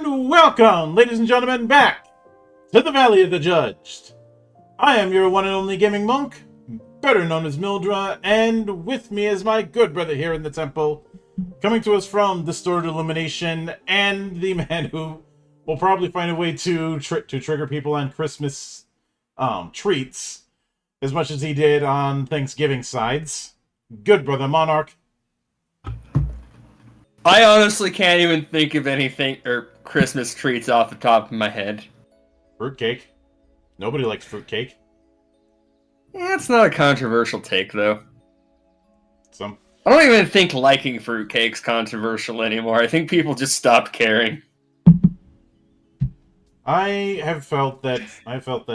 And welcome, ladies and gentlemen, back to the Valley of the Judged. I am your one and only gaming monk, better known as Mildra, and with me is my good brother here in the temple, coming to us from Distorted Illumination, and the man who will probably find a way to trigger people on Christmas treats, as much as he did on Thanksgiving sides. Good brother Monarch. I honestly can't even think of anything or Christmas treats off the top of my head. Fruitcake. Nobody likes fruitcake. Yeah, it's not a controversial take, though. I don't even think liking fruitcake's controversial anymore. I think people just stopped caring. I felt that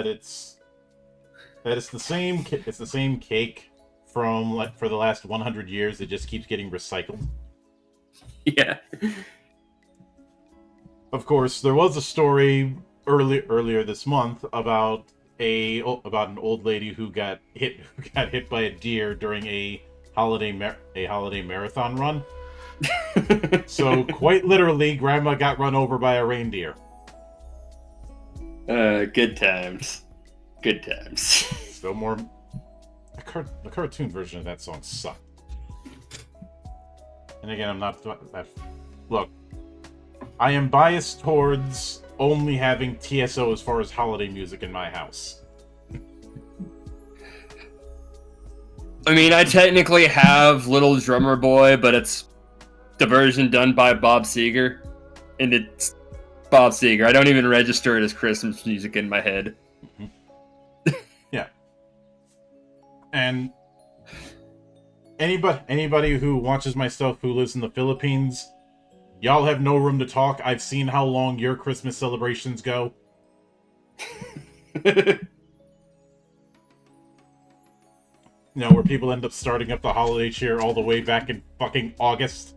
it's the same cake from for the last 100 years. It just keeps getting recycled. Yeah. Of course, there was a story earlier this month about an old lady who got hit by a deer during a holiday marathon run. So quite literally, Grandma got run over by a reindeer. Good times. Good times. Still more. The cartoon version of that song sucked. And again, I'm not that. Look, I am biased towards only having TSO as far as holiday music in my house. I mean, I technically have Little Drummer Boy, but it's the version done by Bob Seger. And it's Bob Seger. I don't even register it as Christmas music in my head. Mm-hmm. Yeah. And anybody who watches my stuff who lives in the Philippines, y'all have no room to talk. I've seen how long your Christmas celebrations go. You know, where people end up starting up the holiday cheer all the way back in fucking August.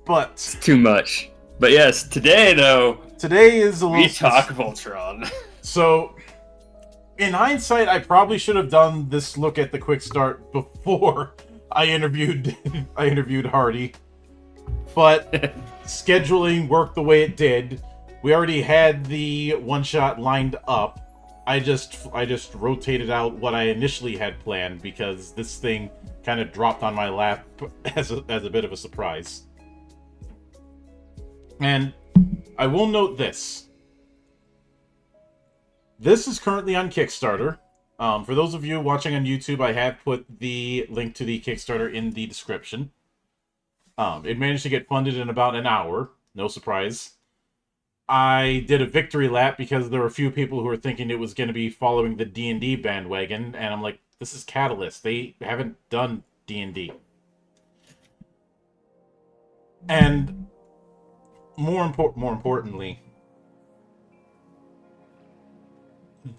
But it's too much. But yes, today is a little... We talk Voltron. So, in hindsight, I probably should have done this look at the Quickstart before I interviewed Hardy. But scheduling worked the way it did. We already had the one-shot lined up. I just rotated out what I initially had planned because this thing kind of dropped on my lap as a bit of a surprise. And I will note this. This is currently on Kickstarter. For those of you watching on YouTube, I have put the link to the Kickstarter in the description. It managed to get funded in about an hour. No surprise. I did a victory lap because there were a few people who were thinking it was going to be following the D&D bandwagon, and I'm like, this is Catalyst. They haven't done D&D. And more importantly,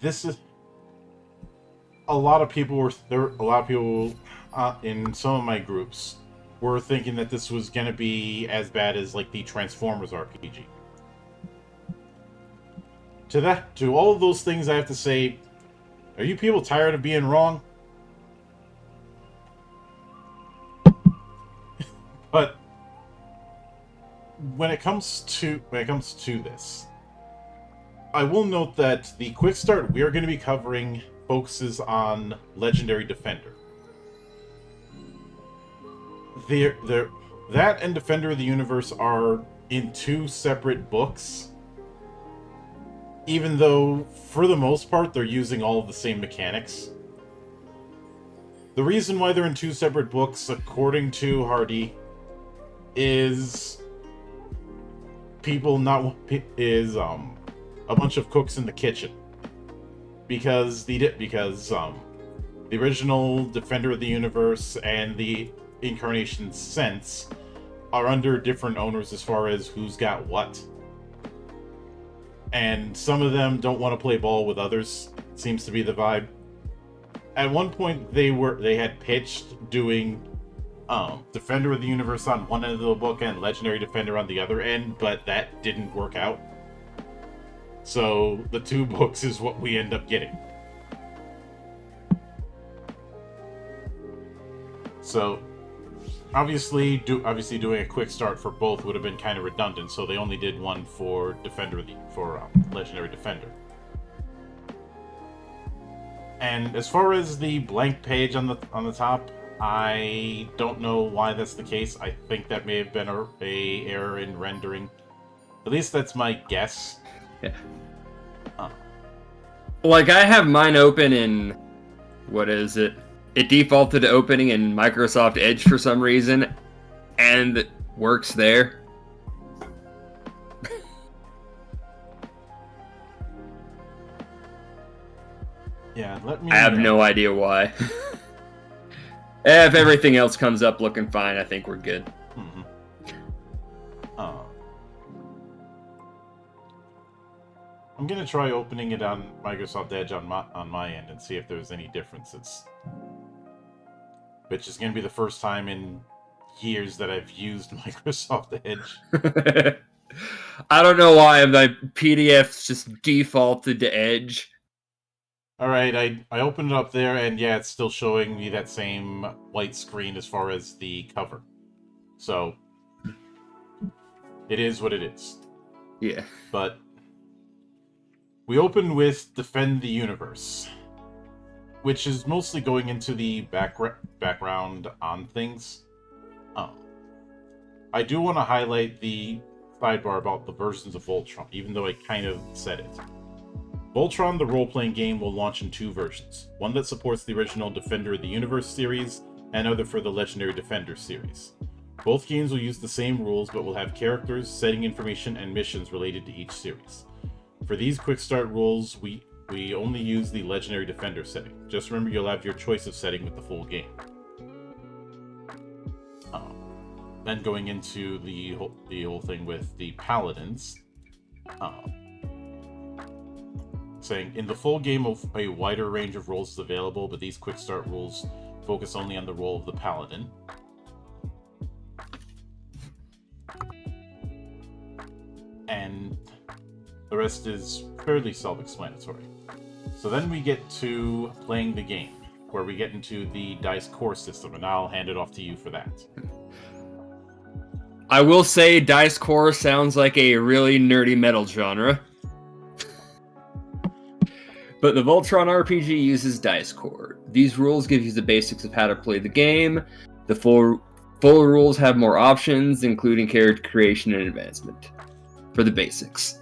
this is a lot of people in some of my groups were thinking that this was going to be as bad as like the Transformers RPG. To all of those things, I have to say, are you people tired of being wrong? But when it comes to this, I will note that the quick start we are going to be covering focuses on Legendary Defender. That and Defender of the Universe are in two separate books. Even though, for the most part, they're using all of the same mechanics. The reason why they're in two separate books, according to Hardy, is a bunch of cooks in the kitchen. Because the original Defender of the Universe and the Incarnation Sense are under different owners as far as who's got what. And some of them don't want to play ball with others, seems to be the vibe. At one point, they had pitched doing Defender of the Universe on one end of the book and Legendary Defender on the other end, but that didn't work out. So the two books is what we end up getting. So obviously doing a quick start for both would have been kind of redundant, so they only did one for Legendary Defender. And as far as the blank page on the top, I don't know why that's the case. I think that may have been a error in rendering. At least that's my guess. Yeah. Like, I have mine open in... What is it? It defaulted to opening in Microsoft Edge for some reason, and it works there. Yeah, let me... I have no idea why. If everything else comes up looking fine, I think we're good. Mm-hmm. I'm gonna try opening it on Microsoft Edge on my end and see if there's any differences. Which is gonna be the first time in years that I've used Microsoft Edge. I don't know why my PDFs just defaulted to Edge. Alright, I opened it up there, and yeah, it's still showing me that same white screen as far as the cover. So, it is what it is. Yeah. But, we open with Defend the Universe, which is mostly going into the background on things. I do want to highlight the sidebar about the versions of Voltron, even though I kind of said it. Voltron, the role-playing game, will launch in 2 versions. One that supports the original Defender of the Universe series, and other for the Legendary Defender series. Both games will use the same rules, but will have characters, setting information, and missions related to each series. For these quick start rules, we only use the Legendary Defender setting. Just remember you'll have your choice of setting with the full game. Then going into the whole thing with the Paladins. Saying, in the full game, a wider range of roles is available, but these quick start rules focus only on the role of the Paladin. And the rest is fairly self-explanatory. So then we get to playing the game, where we get into the dice core system, and I'll hand it off to you for that. I will say dice core sounds like a really nerdy metal genre. But the Voltron RPG uses dice core. These rules give you the basics of how to play the game. The full rules have more options, including character creation and advancement. For the basics.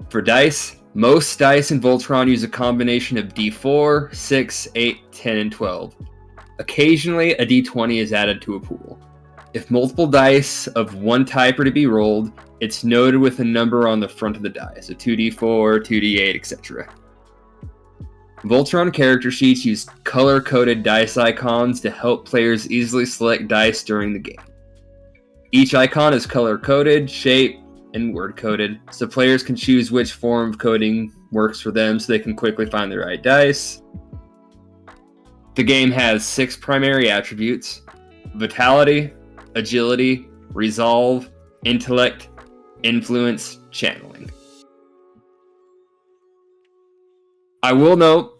For dice, most dice in Voltron use a combination of D4, 6, 8, 10, and 12. Occasionally, a D20 is added to a pool. If multiple dice of one type are to be rolled, it's noted with a number on the front of the die, so 2d4, 2d8, etc. Voltron character sheets use color-coded dice icons to help players easily select dice during the game. Each icon is color-coded, shaped, and word-coded, so players can choose which form of coding works for them so they can quickly find the right dice. The game has 6 primary attributes: Vitality, Agility, Resolve, Intellect, Influence, Channeling. I will note,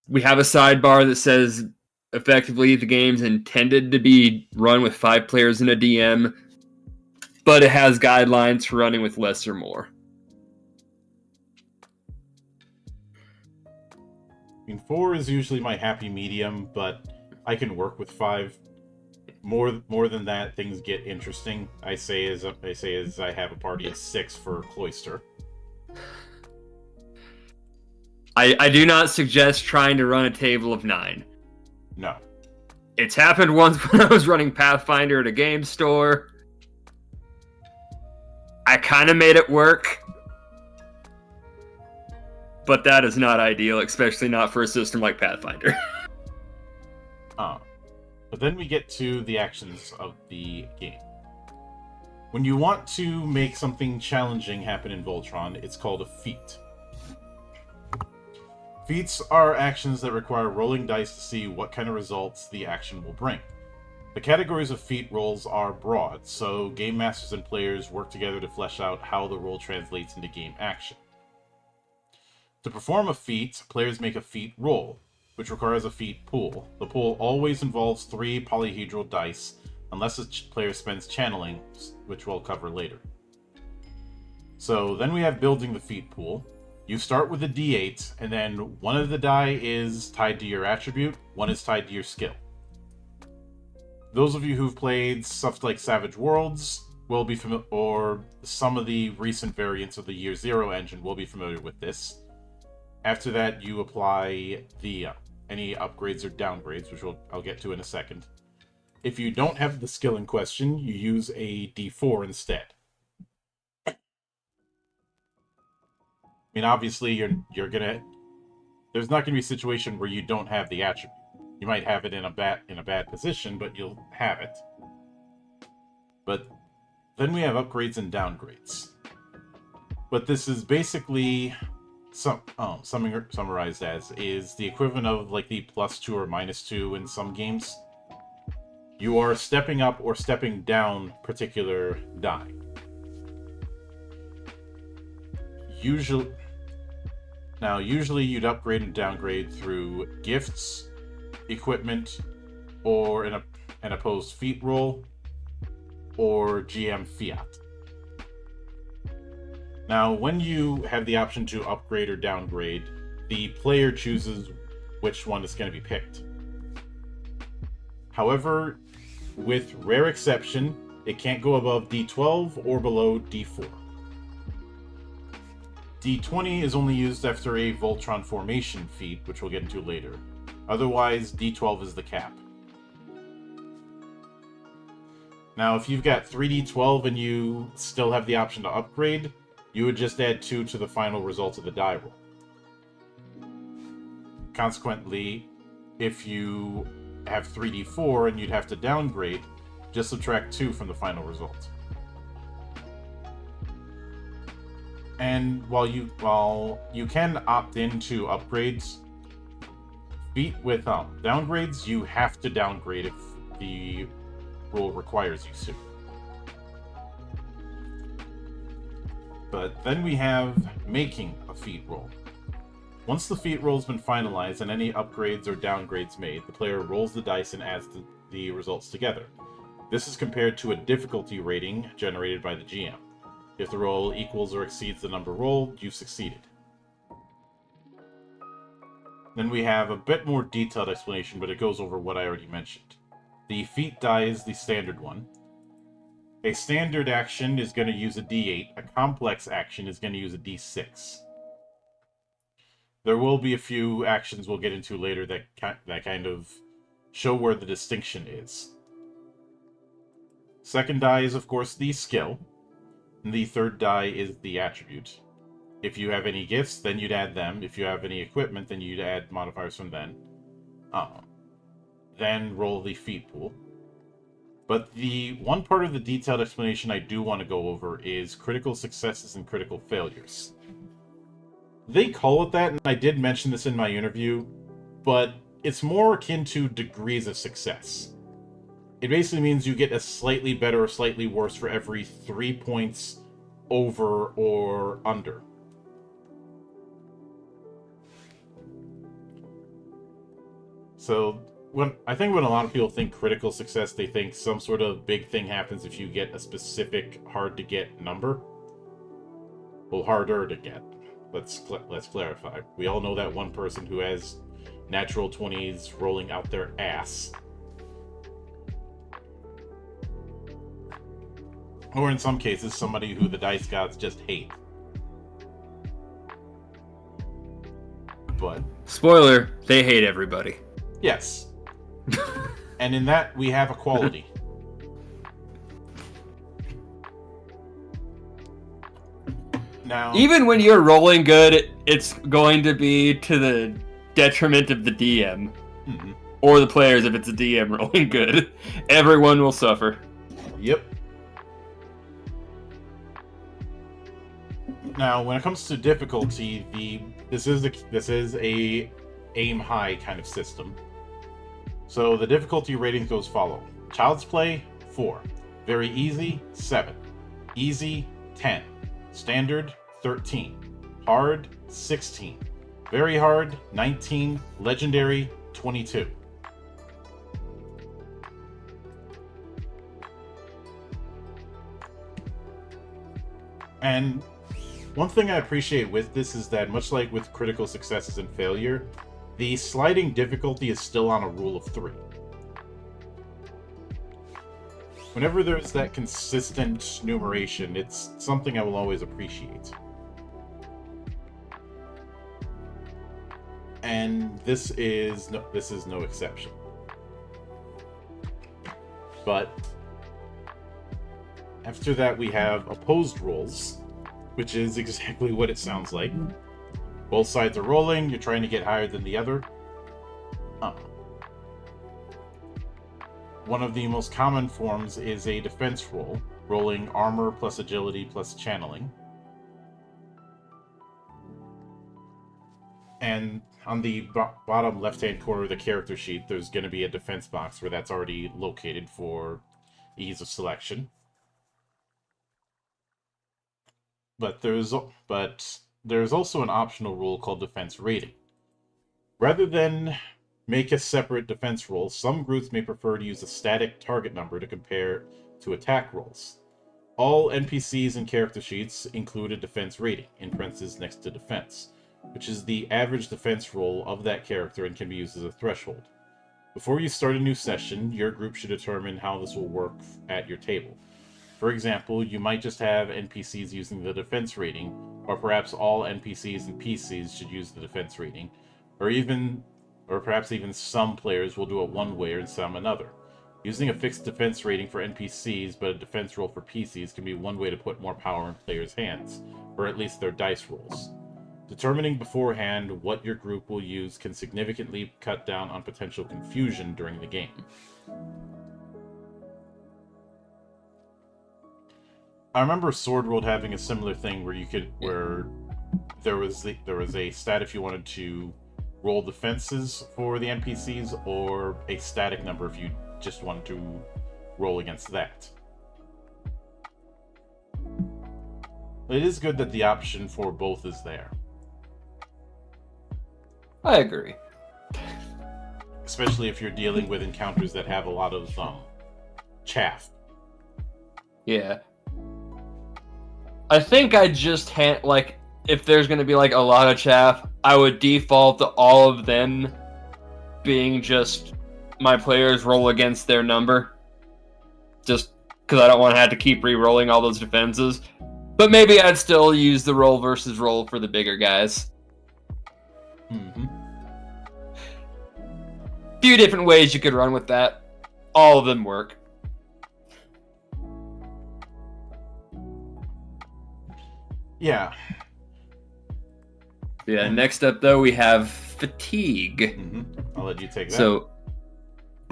we have a sidebar that says effectively the game's intended to be run with 5 players and a DM, but it has guidelines for running with less or more. I mean, 4 is usually my happy medium, but I can work with 5. More than that, things get interesting. I say as I have a party of 6 for Cloister. I do not suggest trying to run a table of 9. No. It's happened once when I was running Pathfinder at a game store. I kind of made it work. But that is not ideal, especially not for a system like Pathfinder. But then we get to the actions of the game. When you want to make something challenging happen in Voltron, it's called a feat. Feats are actions that require rolling dice to see what kind of results the action will bring. The categories of feat rolls are broad, so game masters and players work together to flesh out how the roll translates into game action. To perform a feat, players make a feat roll, which requires a feat pool. The pool always involves 3 polyhedral dice, unless the player spends channeling, which we'll cover later. So then we have building the feat pool. You start with a d8, and then one of the die is tied to your attribute, one is tied to your skill. Those of you who've played stuff like Savage Worlds will be familiar, or some of the recent variants of the Year Zero engine will be familiar with this. After that, you apply the any upgrades or downgrades, which I'll get to in a second. If you don't have the skill in question, you use a d4 instead. I mean, obviously, you're gonna. There's not gonna be a situation where you don't have the attribute. You might have it in a bad position, but you'll have it. But then we have upgrades and downgrades. But this is basically summarized as is the equivalent of like the +2 or -2 in some games. You are stepping up or stepping down particular die. Usually you'd upgrade and downgrade through gifts, equipment, or an opposed feat roll, or GM fiat. Now, when you have the option to upgrade or downgrade, the player chooses which one is going to be picked. However, with rare exception, it can't go above D12 or below D4. D20 is only used after a Voltron formation feat, which we'll get into later. Otherwise, D12 is the cap. Now, if you've got 3D12 and you still have the option to upgrade, you would just add 2 to the final result of the die roll. Consequently, if you have 3D4 and you'd have to downgrade, just subtract 2 from the final result. And while you can opt into upgrades, with downgrades, you have to downgrade if the rule requires you to. But then we have making a feat roll. Once the feat roll has been finalized and any upgrades or downgrades made, the player rolls the dice and adds the results together. This is compared to a difficulty rating generated by the GM. If the roll equals or exceeds the number rolled, you've succeeded. Then we have a bit more detailed explanation, but it goes over what I already mentioned. The feat die is the standard one. A standard action is going to use a D8. A complex action is going to use a D6. There will be a few actions we'll get into later that kind of show where the distinction is. Second die is, of course, the skill. And the third die is the attribute. If you have any gifts, then you'd add them. If you have any equipment, then you'd add modifiers from then. Then roll the feat pool. But the one part of the detailed explanation I do want to go over is critical successes and critical failures. They call it that, and I did mention this in my interview, but it's more akin to degrees of success. It basically means you get a slightly better or slightly worse for every 3 points over or under. So, I think when a lot of people think critical success, they think some sort of big thing happens if you get a specific hard-to-get number. Well, harder to get. Let's clarify. We all know that one person who has natural 20s rolling out their ass. Or in some cases, somebody who the dice gods just hate. But... spoiler, they hate everybody. Yes. And in that, we have equality. Now, even when you're rolling good, it's going to be to the detriment of the DM. Mm-hmm. Or the players if it's a DM rolling good. Everyone will suffer. Yep. Now, when it comes to difficulty, this is a aim high kind of system. So the difficulty ratings goes follow. Child's Play, 4. Very easy, 7. Easy, 10. Standard, 13. Hard, 16. Very hard, 19. Legendary, 22. And one thing I appreciate with this is that, much like with critical successes and failure, the sliding difficulty is still on a rule of 3. Whenever there's that consistent numeration, it's something I will always appreciate. And this is no exception. But after that, we have opposed rolls, which is exactly what it sounds like. Both sides are rolling, you're trying to get higher than the other. One of the most common forms is a defense roll, rolling armor plus agility plus channeling. And on the bottom left-hand corner of the character sheet, there's going to be a defense box where that's already located for ease of selection. But there's also an optional rule called defense rating. Rather than make a separate defense roll, some groups may prefer to use a static target number to compare to attack rolls. All NPCs and character sheets include a defense rating, in parentheses next to defense, which is the average defense roll of that character and can be used as a threshold. Before you start a new session, your group should determine how this will work at your table. For example, you might just have NPCs using the defense rating, or perhaps all NPCs and PCs should use the defense rating, or perhaps even some players will do it one way and some another. Using a fixed defense rating for NPCs but a defense roll for PCs can be one way to put more power in players' hands, or at least their dice rolls. Determining beforehand what your group will use can significantly cut down on potential confusion during the game. I remember Sword World having a similar thing where there was a stat if you wanted to roll defenses for the NPCs, or a static number if you just wanted to roll against that. It is good that the option for both is there. I agree. Especially if you're dealing with encounters that have a lot of chaff. Yeah. I think I just if there's going to be like a lot of chaff, I would default to all of them being just my players roll against their number. Just because I don't want to have to keep re-rolling all those defenses. But maybe I'd still use the roll versus roll for the bigger guys. Mm-hmm. Few different ways you could run with that. All of them work. Yeah. Yeah, next up, though, we have fatigue. Mm-hmm. I'll let you take that. So,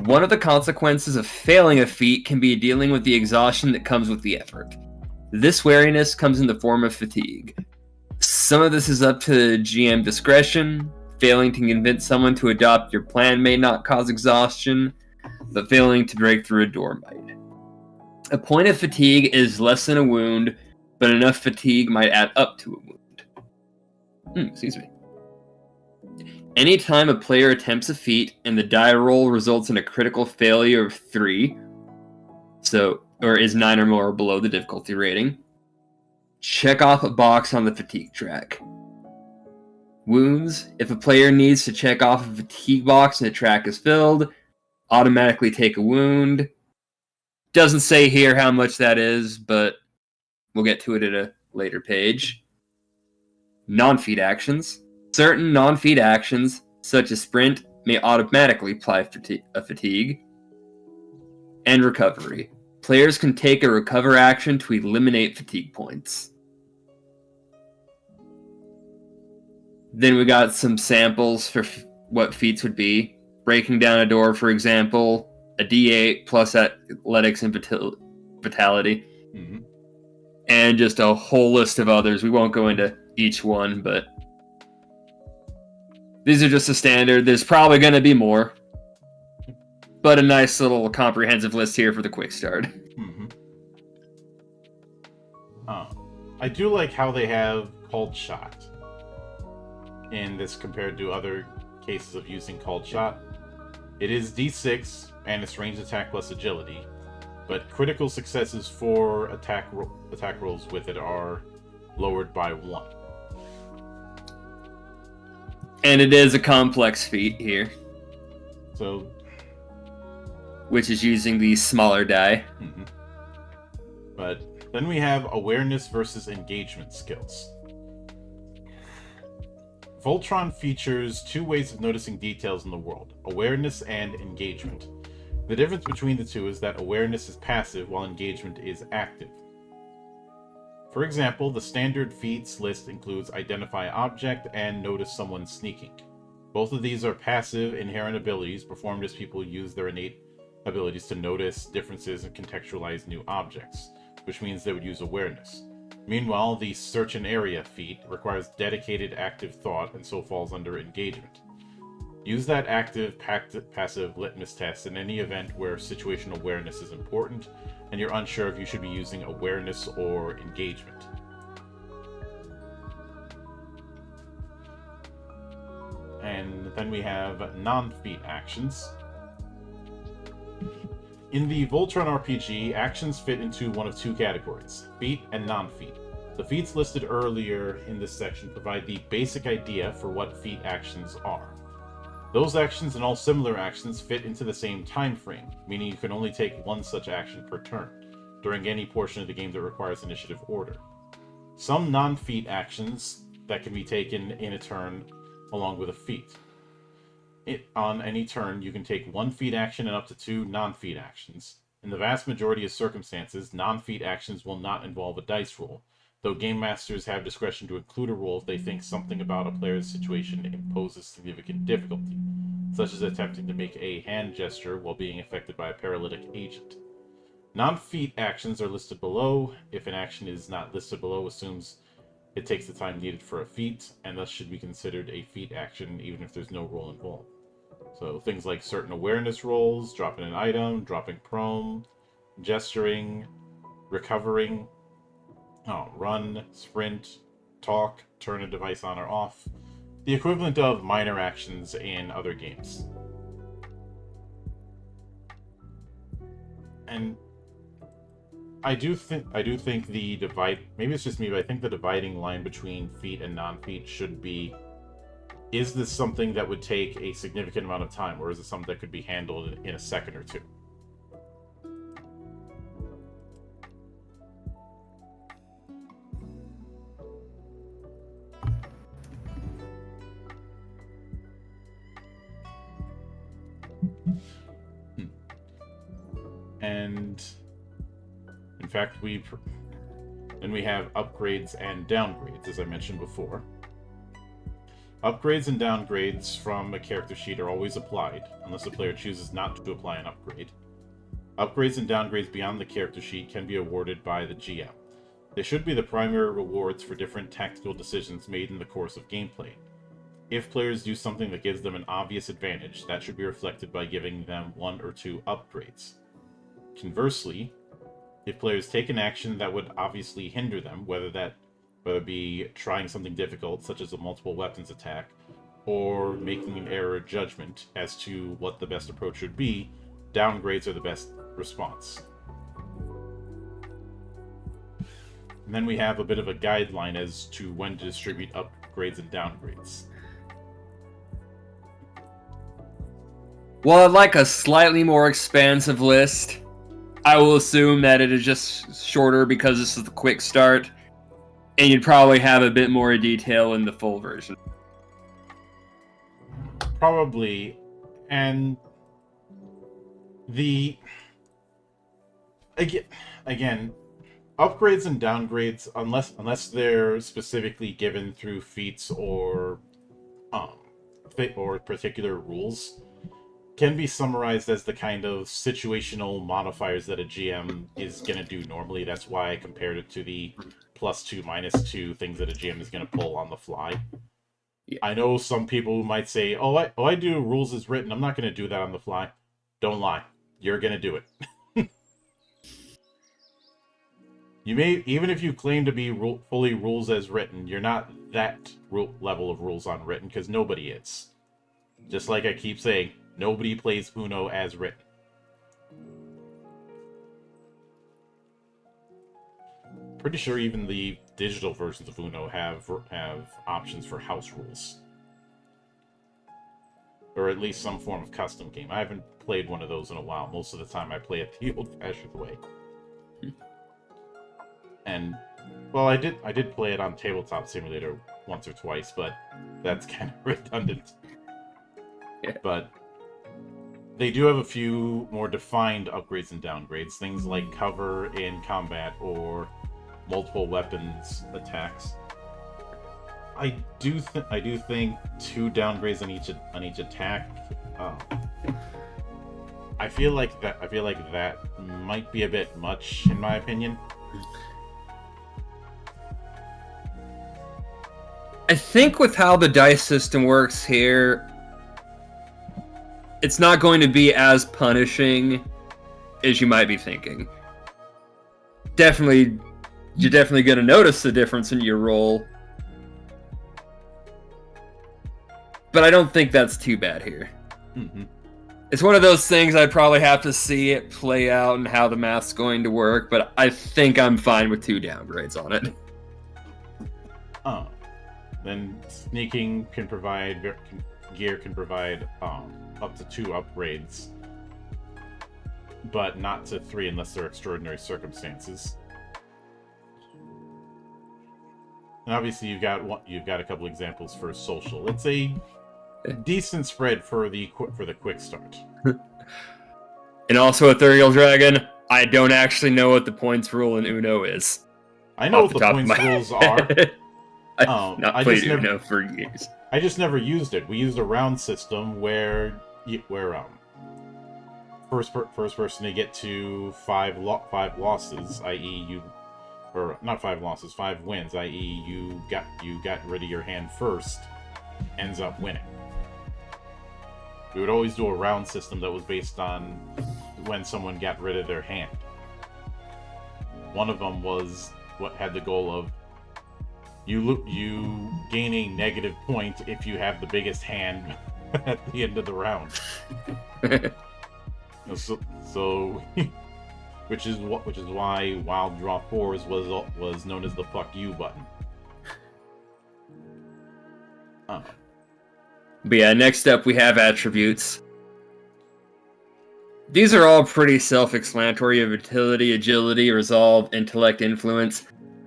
one of the consequences of failing a feat can be dealing with the exhaustion that comes with the effort. This wariness comes in the form of fatigue. Some of this is up to GM discretion. Failing to convince someone to adopt your plan may not cause exhaustion, but failing to break through a door might. A point of fatigue is less than a wound, but enough fatigue might add up to a wound. Excuse me. Anytime a player attempts a feat and the die roll results in a critical failure of 3, or is 9 or more below the difficulty rating, check off a box on the fatigue track. Wounds, if a player needs to check off a fatigue box and the track is filled, automatically take a wound. Doesn't say here how much that is, but we'll get to it at a later page. Non-feat actions. Certain non-feat actions, such as sprint, may automatically apply a fatigue. And recovery. Players can take a recover action to eliminate fatigue points. Then we got some samples for what feats would be. Breaking down a door, for example, a D8 plus athletics and vitality. Mm-hmm. And just a whole list of others. We won't go into each one, but these are just the standard. There's probably going to be more, but a nice little comprehensive list here for the quick start. Mm-hmm. I do like how they have called shot. in this compared to other cases of using called shot. It is D6 and it's range attack plus agility, but critical successes for attack rolls with it are lowered by 1. And it is a complex feat here. So, which is using the smaller die. Mm-hmm. But then we have awareness versus engagement skills. Voltron features 2 ways of noticing details in the world, awareness and engagement. The difference between the two is that awareness is passive while engagement is active. For example, the standard feats list includes identify object and notice someone sneaking. Both of these are passive, inherent abilities performed as people use their innate abilities to notice differences and contextualize new objects, which means they would use awareness. Meanwhile, the search an area feat requires dedicated active thought and so falls under engagement. Use that active passive litmus test in any event where situational awareness is important and you're unsure if you should be using awareness or engagement. And then we have non-feat actions. In the Voltron RPG, actions fit into one of 2 categories, feat and non-feat. The feats listed earlier in this section provide the basic idea for what feat actions are. Those actions and all similar actions fit into the same time frame, meaning you can only take 1 such action per turn, during any portion of the game that requires initiative order. Some non-feat actions that can be taken in a turn along with a feat. On any turn, you can take 1 feat action and up to 2 non-feat actions. In the vast majority of circumstances, non-feat actions will not involve a dice roll, though game masters have discretion to include a roll if they think something about a player's situation imposes significant difficulty, such as attempting to make a hand gesture while being affected by a paralytic agent. Non-feat actions are listed below. If an action is not listed below, assumes it takes the time needed for a feat, and thus should be considered a feat action even if there's no roll involved. So things like certain awareness rolls, dropping an item, dropping prone, gesturing, recovering, run, sprint, talk, turn a device on or off. The equivalent of minor actions in other games. And I do think the maybe it's just me, but I think the dividing line between feat and non-feat should be, is this something that would take a significant amount of time, or is it something that could be handled in a second or 2? And in fact, we have upgrades and downgrades, as I mentioned before. Upgrades and downgrades from a character sheet are always applied, unless the player chooses not to apply an upgrade. Upgrades and downgrades beyond the character sheet can be awarded by the GM. They should be the primary rewards for different tactical decisions made in the course of gameplay. If players do something that gives them an obvious advantage, that should be reflected by giving them 1 or 2 upgrades. Conversely, if players take an action that would obviously hinder them, whether it be trying something difficult, such as a multiple weapons attack, or making an error of judgment as to what the best approach should be, downgrades are the best response. And then we have a bit of a guideline as to when to distribute upgrades and downgrades. Well, I'd like a slightly more expansive list. I will assume that it is just shorter because this is the quick start, and you'd probably have a bit more detail in the full version. Probably. And again, upgrades and downgrades, unless they're specifically given through feats or particular rules, can be summarized as the kind of situational modifiers that a GM is going to do normally. That's why I compared it to the +2, -2 things that a GM is going to pull on the fly. Yeah. I know some people who might say, I do rules as written. I'm not going to do that on the fly. Don't lie. You're going to do it. even if you claim to be fully rules as written, you're not that level of rules on written, because nobody is. Just like I keep saying, nobody plays Uno as written. Pretty sure even the digital versions of Uno have options for house rules. Or at least some form of custom game. I haven't played one of those in a while. Most of the time I play it the old-fashioned way. And, well, I did play it on Tabletop Simulator once or twice, but that's kind of redundant. Yeah. But they do have a few more defined upgrades and downgrades. Things like cover in combat or multiple weapons attacks. I do think 2 downgrades on each attack. I feel like that might be a bit much, in my opinion. I think with how the dice system works here, it's not going to be as punishing as you might be thinking. You're definitely going to notice the difference in your roll. But I don't think that's too bad here. Mm-hmm. It's one of those things I'd probably have to see it play out and how the math's going to work, but I think I'm fine with 2 downgrades on it. Then sneaking can provide gear can provide up to 2 upgrades, but not to 3 unless there are extraordinary circumstances. And obviously, you've got a couple examples for social. It's a decent spread for the quick start. And also, Ethereal Dragon, I don't actually know what the points rule in Uno is. I know what the points rules are. I've not played Uno for years. I just never used it. We used a round system where first person to get to 5 losses, i.e. not 5 losses, 5 wins, i.e. you got rid of your hand first, ends up winning. We would always do a round system that was based on when someone got rid of their hand. One of them was what had the goal of you gain a negative point if you have the biggest hand at the end of the round. So which is why Wild Draw 4s was known as the fuck you button. But yeah, next up we have attributes. These are all pretty self-explanatory of utility, agility, resolve, intellect, influence.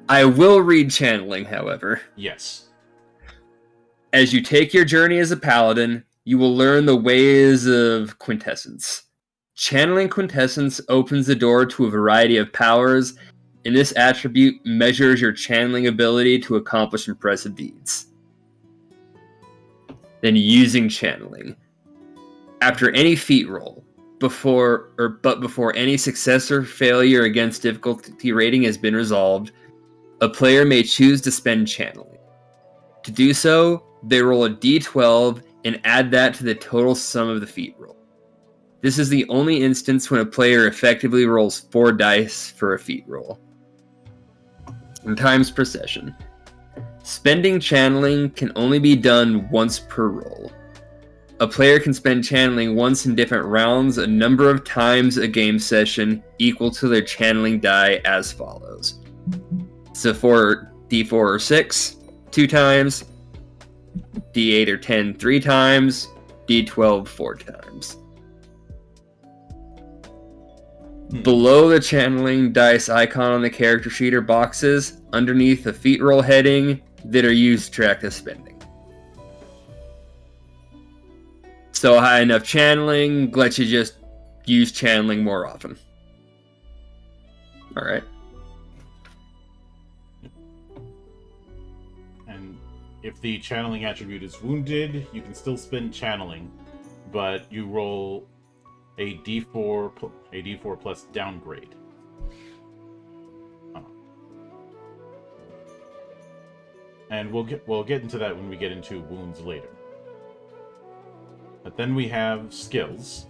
I will read channeling, however. Yes. As you take your journey as a paladin, you will learn the ways of quintessence. Channeling quintessence opens the door to a variety of powers, and this attribute measures your channeling ability to accomplish impressive deeds. Then using channeling. After any feat roll, before any success or failure against difficulty rating has been resolved, a player may choose to spend channeling. To do so, they roll a d12 and add that to the total sum of the feat roll. This is the only instance when a player effectively rolls 4 dice for a feat roll. And times per session. Spending channeling can only be done once per roll. A player can spend channeling once in different rounds a number of times a game session equal to their channeling die as follows. So for d4 or 6, 2 times, d8 or 10, 3 times, d12, 4 times. Below the channeling dice icon on the character sheet are boxes underneath the feat roll heading that are used to track the spending. So high enough channeling lets you just use channeling more often. Alright. And if the channeling attribute is wounded, you can still spend channeling, but you roll a d4 plus downgrade. And we'll get into that when we get into wounds later. But then we have skills.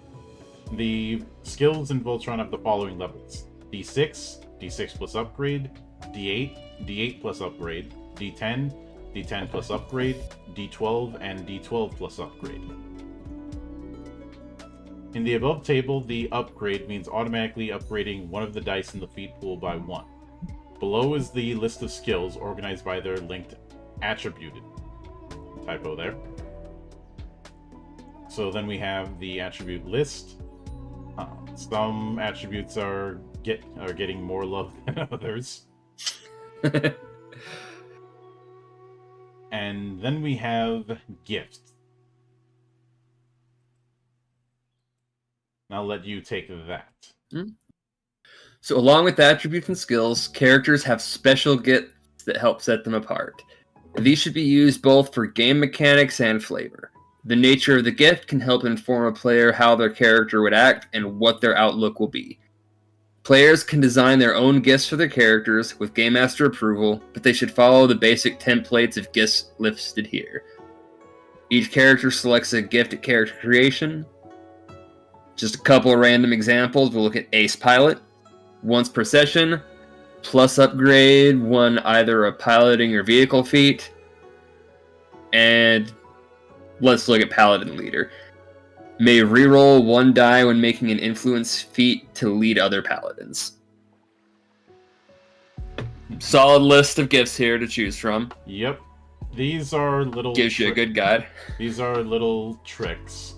The skills in Voltron have the following levels: d6, D6 plus upgrade, D8, D8 plus upgrade, D10, D10 plus upgrade, D12, and D12 plus upgrade. In the above table, the upgrade means automatically upgrading one of the dice in the feat pool by 1. Below is the list of skills organized by their linked attributed. Typo there. So then we have the attribute list. Some attributes are getting more love than others. And then we have gifts. I'll let you take that. So along with attributes and skills, characters have special gifts that help set them apart. These should be used both for game mechanics and flavor. The nature of the gift can help inform a player how their character would act and what their outlook will be. Players can design their own gifts for their characters with Game Master approval, but they should follow the basic templates of gifts listed here. Each character selects a gift at character creation. Just a couple of random examples. We'll look at Ace Pilot. Once per session, plus upgrade, one either a piloting or vehicle feat. And let's look at Paladin Leader. May reroll one die when making an influence feat to lead other paladins. Solid list of gifts here to choose from. Yep. These are little... Gives you a good guide. These are little tricks.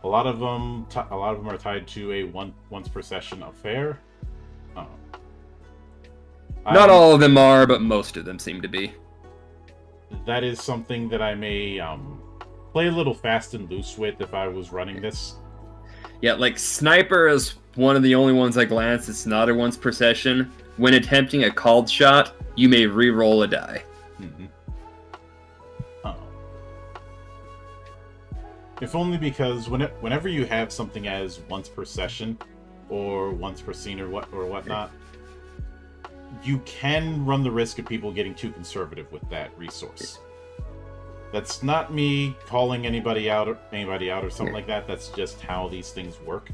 A lot of them are tied to a once per session affair. Not all of them are, but most of them seem to be. That is something that I may play a little fast and loose with if I was running this. Yeah, like Sniper is one of the only ones I glance. It's not a once per session. When attempting a called shot, you may re-roll a die. Mm-hmm. If only because whenever you have something as once per session, or once per scene, or whatnot, you can run the risk of people getting too conservative with that resource. That's not me calling anybody out or something like that. That's just how these things work.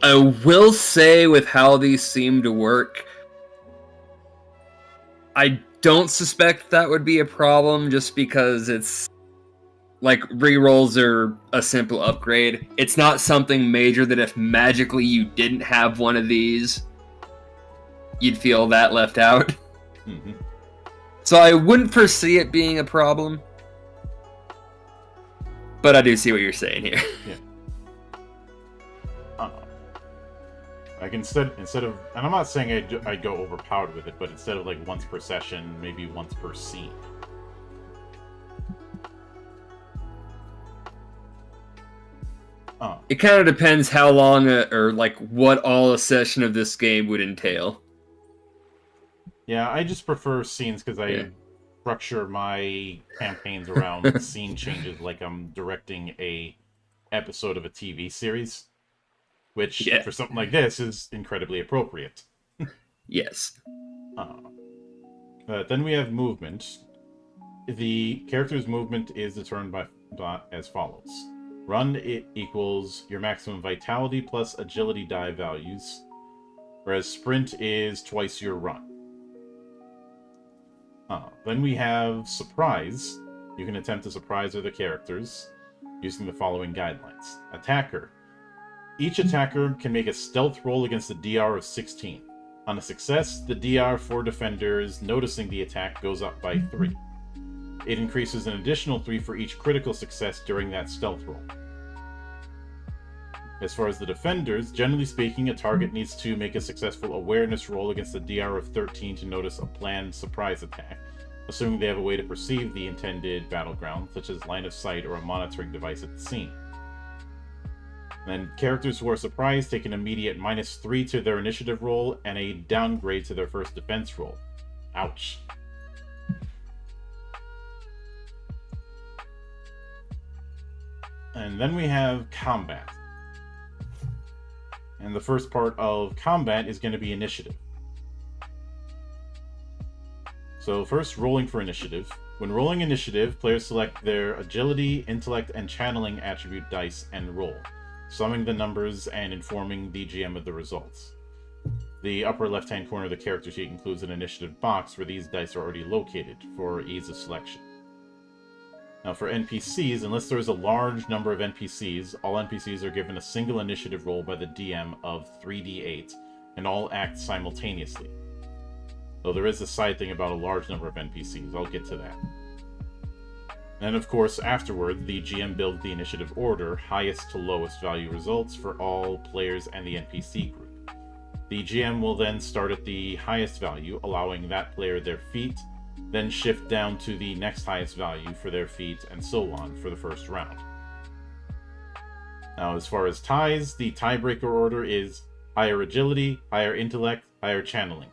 I will say, with how these seem to work, I don't suspect that would be a problem, just because it's like rerolls are a simple upgrade. It's not something major that if magically you didn't have one of these, you'd feel that left out. Mm-hmm. So I wouldn't foresee it being a problem. But I do see what you're saying here. Yeah. Like instead of, and I'm not saying I'd go overpowered with it, but instead of like once per session, maybe once per scene. It kind of depends how long or like what all a session of this game would entail. Yeah, I just prefer scenes because I structure my campaigns around scene changes like I'm directing a episode of a TV series, which for something like this is incredibly appropriate. Yes. Then we have movement. The character's movement is determined by as follows. Run equals your maximum vitality plus agility die values, whereas sprint is twice your run. Then we have surprise. You can attempt to surprise other characters using the following guidelines. Attacker. Each attacker can make a stealth roll against a DR of 16. On a success, the DR for defenders noticing the attack goes up by 3. It increases an additional 3 for each critical success during that stealth roll. As far as the defenders, generally speaking, a target needs to make a successful awareness roll against a DR of 13 to notice a planned surprise attack, assuming they have a way to perceive the intended battleground, such as line of sight or a monitoring device at the scene. Then characters who are surprised take an immediate -3 to their initiative roll and a downgrade to their first defense roll. Ouch. And then we have combat. And the first part of combat is going to be initiative. So first, rolling for initiative. When rolling initiative, players select their agility, intellect, and channeling attribute dice and roll. summing the numbers and informing the GM of the results. The upper left-hand corner of the character sheet includes an initiative box where these dice are already located for ease of selection. Now for NPCs, unless there is a large number of NPCs, all NPCs are given a single initiative roll by the DM of 3d8, and all act simultaneously. Though there is a side thing about a large number of NPCs, I'll get to that. And of course, afterward, the GM builds the initiative order, highest to lowest value results for all players and the NPC group. The GM will then start at the highest value, allowing that player their feat, then shift down to the next highest value for their feat, and so on for the first round. Now, as far as ties, the tiebreaker order is higher agility, higher intellect, higher channeling.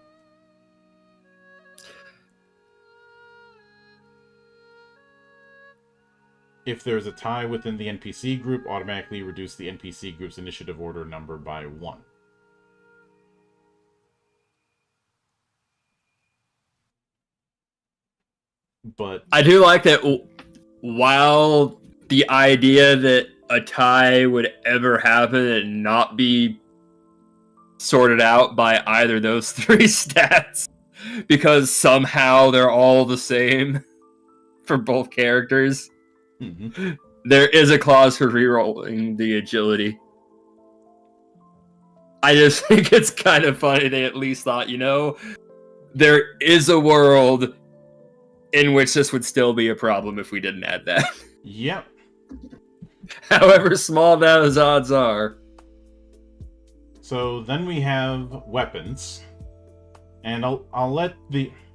If there's a tie within the NPC group, automatically reduce the NPC group's initiative order number by 1. But I do like that while the idea that a tie would ever happen and not be sorted out by either those three stats, because somehow they're all the same for both characters, there is a clause for rerolling the agility. I just think it's kind of funny they at least thought, there is a world in which this would still be a problem if we didn't add that. Yep. However small those odds are. So then we have weapons, and I'll let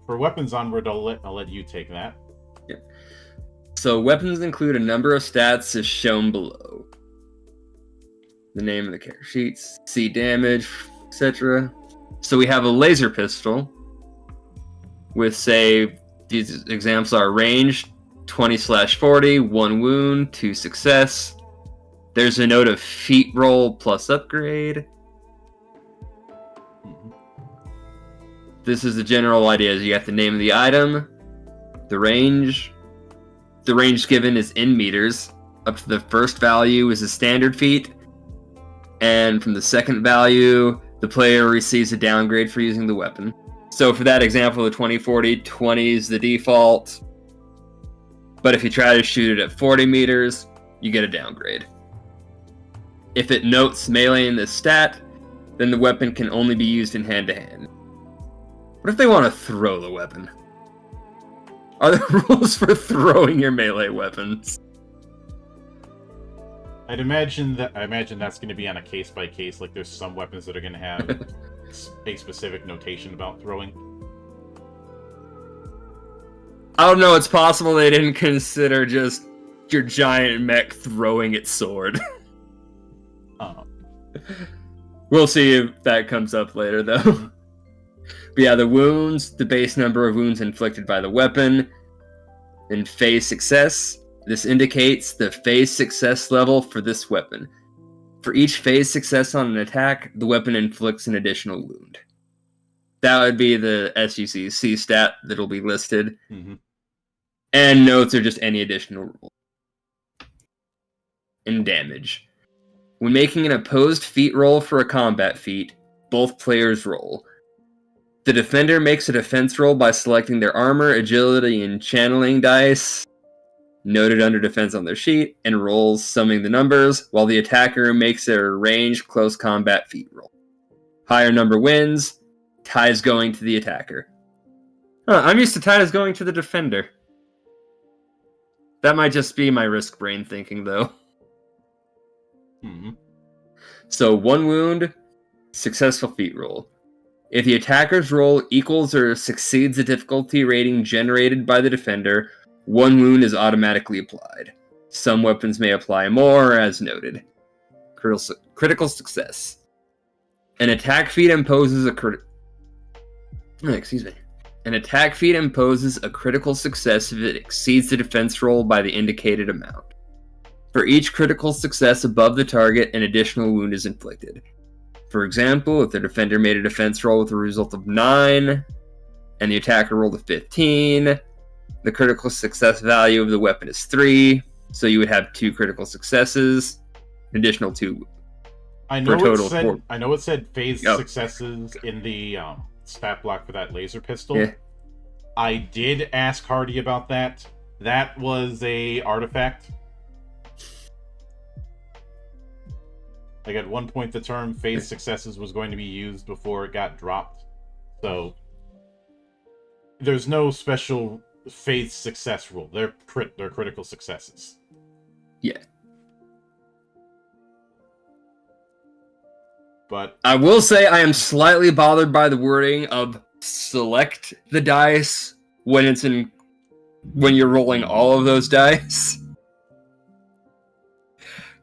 for weapons onward, I'll let you take that. Yep. So weapons include a number of stats as shown below. The name of the character sheets, see damage, etc. So we have a laser pistol with, say, these examples are range 20/40, 1 wound, 2 success. There's a note of feat roll plus upgrade. This is the general idea. You got the name of the item, the range. The range given is in meters. Up to the first value is a standard feat. And from the second value, the player receives a downgrade for using the weapon. So for that example, the 20/40, 20 is the default. But if you try to shoot it at 40 meters, you get a downgrade. If it notes melee in this stat, then the weapon can only be used in hand-to-hand. What if they want to throw the weapon? Are there rules for throwing your melee weapons? I imagine that's going to be on a case-by-case, like there's some weapons that are going to have a specific notation about throwing. I don't know, it's possible they didn't consider just your giant mech throwing its sword. We'll see if that comes up later, though. But yeah, the wounds, the base number of wounds inflicted by the weapon, and phase success. This indicates the phase success level for this weapon. For each phase success on an attack, the weapon inflicts an additional wound. That would be the SUCC stat that'll be listed. And notes are just any additional roll. And damage. When making an opposed feat roll for a combat feat, both players roll. The defender makes a defense roll by selecting their armor, agility, and channeling dice, noted under defense on their sheet, and rolls, summing the numbers, while the attacker makes a ranged close combat feat roll. Higher number wins, ties going to the attacker. I'm used to ties going to the defender. That might just be my risk brain thinking, though. So 1 wound, successful feat roll. If the attacker's roll equals or succeeds the difficulty rating generated by the defender, 1 wound is automatically applied. Some weapons may apply more, as noted. Critical success. An attack feat imposes An attack feat imposes a critical success if it exceeds the defense roll by the indicated amount. For each critical success above the target, an additional wound is inflicted. For example, if the defender made a defense roll with a result of 9, and the attacker rolled a 15, the critical success value of the weapon is 3, so you would have 2 critical successes, an additional 2 I for know a it total of 4. said. I know it said phase Yep. successes in the stat block for that laser pistol. Yeah. I did ask Hardy about that. That was a artifact. Like at one point, the term phase successes was going to be used before it got dropped. So there's no special phase success rule. They're critical successes. Yeah. But I will say I am slightly bothered by the wording of select the dice when you're rolling all of those dice.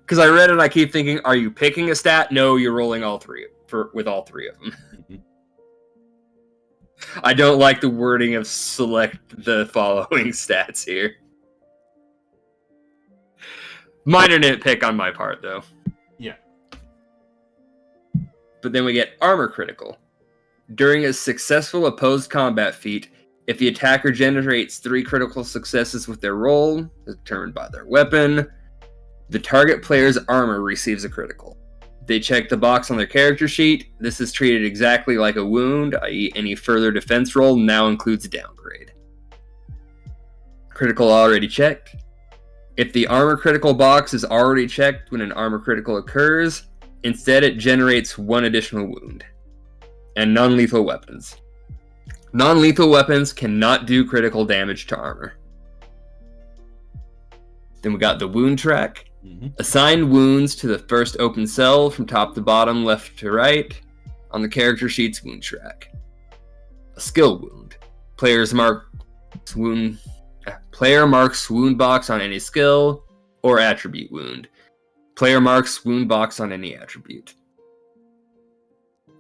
Because I read it, I keep thinking, are you picking a stat? No, you're rolling all three with all 3 of them. mm-hmm. I don't like the wording of select the following stats here. Minor nitpick on my part, though. Yeah. But then we get armor critical. During a successful opposed combat feat, if the attacker generates 3 critical successes with their roll, determined by their weapon, the target player's armor receives a critical. They check the box on their character sheet. This is treated exactly like a wound, i.e. any further defense roll now includes a downgrade. Critical already checked. If the armor critical box is already checked when an armor critical occurs, instead it generates 1 additional wound. And non-lethal weapons. Non-lethal weapons cannot do critical damage to armor. Then we got the wound track. Mm-hmm. Assign wounds to the first open cell from top to bottom, left to right, on the character sheet's wound track. A skill wound. Player marks wound box on any skill, or attribute wound. Player marks wound box on any attribute.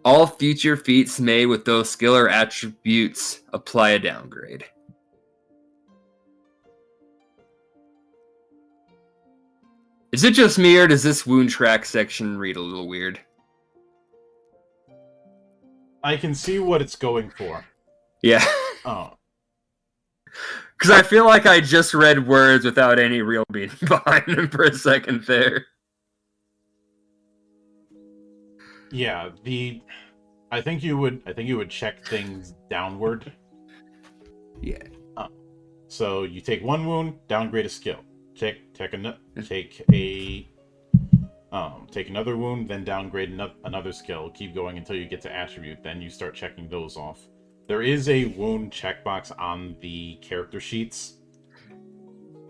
All future feats made with those skill or attributes apply a downgrade. Is it just me, or does this wound track section read a little weird? I can see what it's going for. Yeah. Oh. Because I feel like I just read words without any real meaning behind them for a second there. Yeah, I think you would check things downward. Yeah. So you take 1 wound, downgrade a skill. Take another wound, then downgrade another skill. Keep going until you get to attribute. Then you start checking those off. There is a wound checkbox on the character sheets.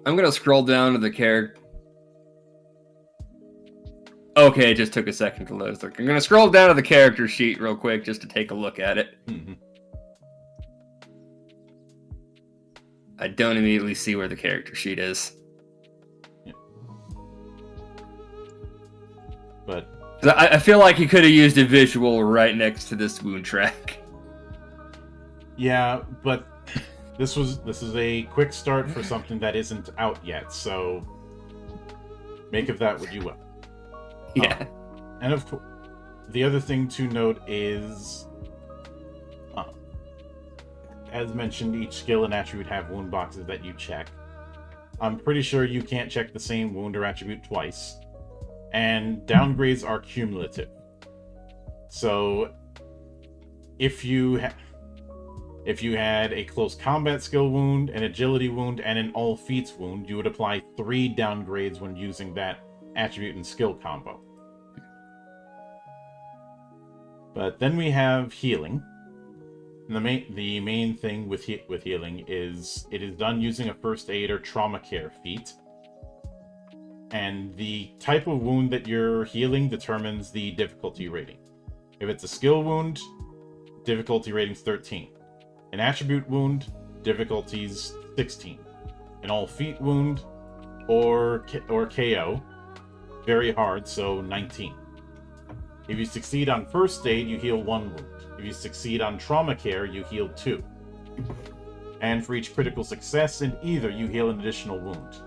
I'm gonna scroll down to the character. Okay, it just took a second to load. I'm gonna scroll down to the character sheet real quick just to take a look at it. Mm-hmm. I don't immediately see where the character sheet is. Yeah. But I feel like you could have used a visual right next to this wound track. yeah, but this is a quick start for something that isn't out yet, so make of that what you will. Yeah. And of course, the other thing to note is, as mentioned, each skill and attribute have wound boxes that you check. I'm pretty sure you can't check the same wound or attribute twice. And downgrades are cumulative. So, if you had a close combat skill wound, an agility wound, and an all feats wound, you would apply 3 downgrades when using that attribute and skill combo. But then we have healing. And the main thing with healing is it is done using a first aid or trauma care feat. And the type of wound that you're healing determines the difficulty rating. If it's a skill wound, difficulty rating's 13. An attribute wound, difficulty's 16. An all feat wound or KO, very hard, so 19. If you succeed on first aid, you heal 1 wound. If you succeed on trauma care, you heal 2. And for each critical success in either, you heal an additional wound.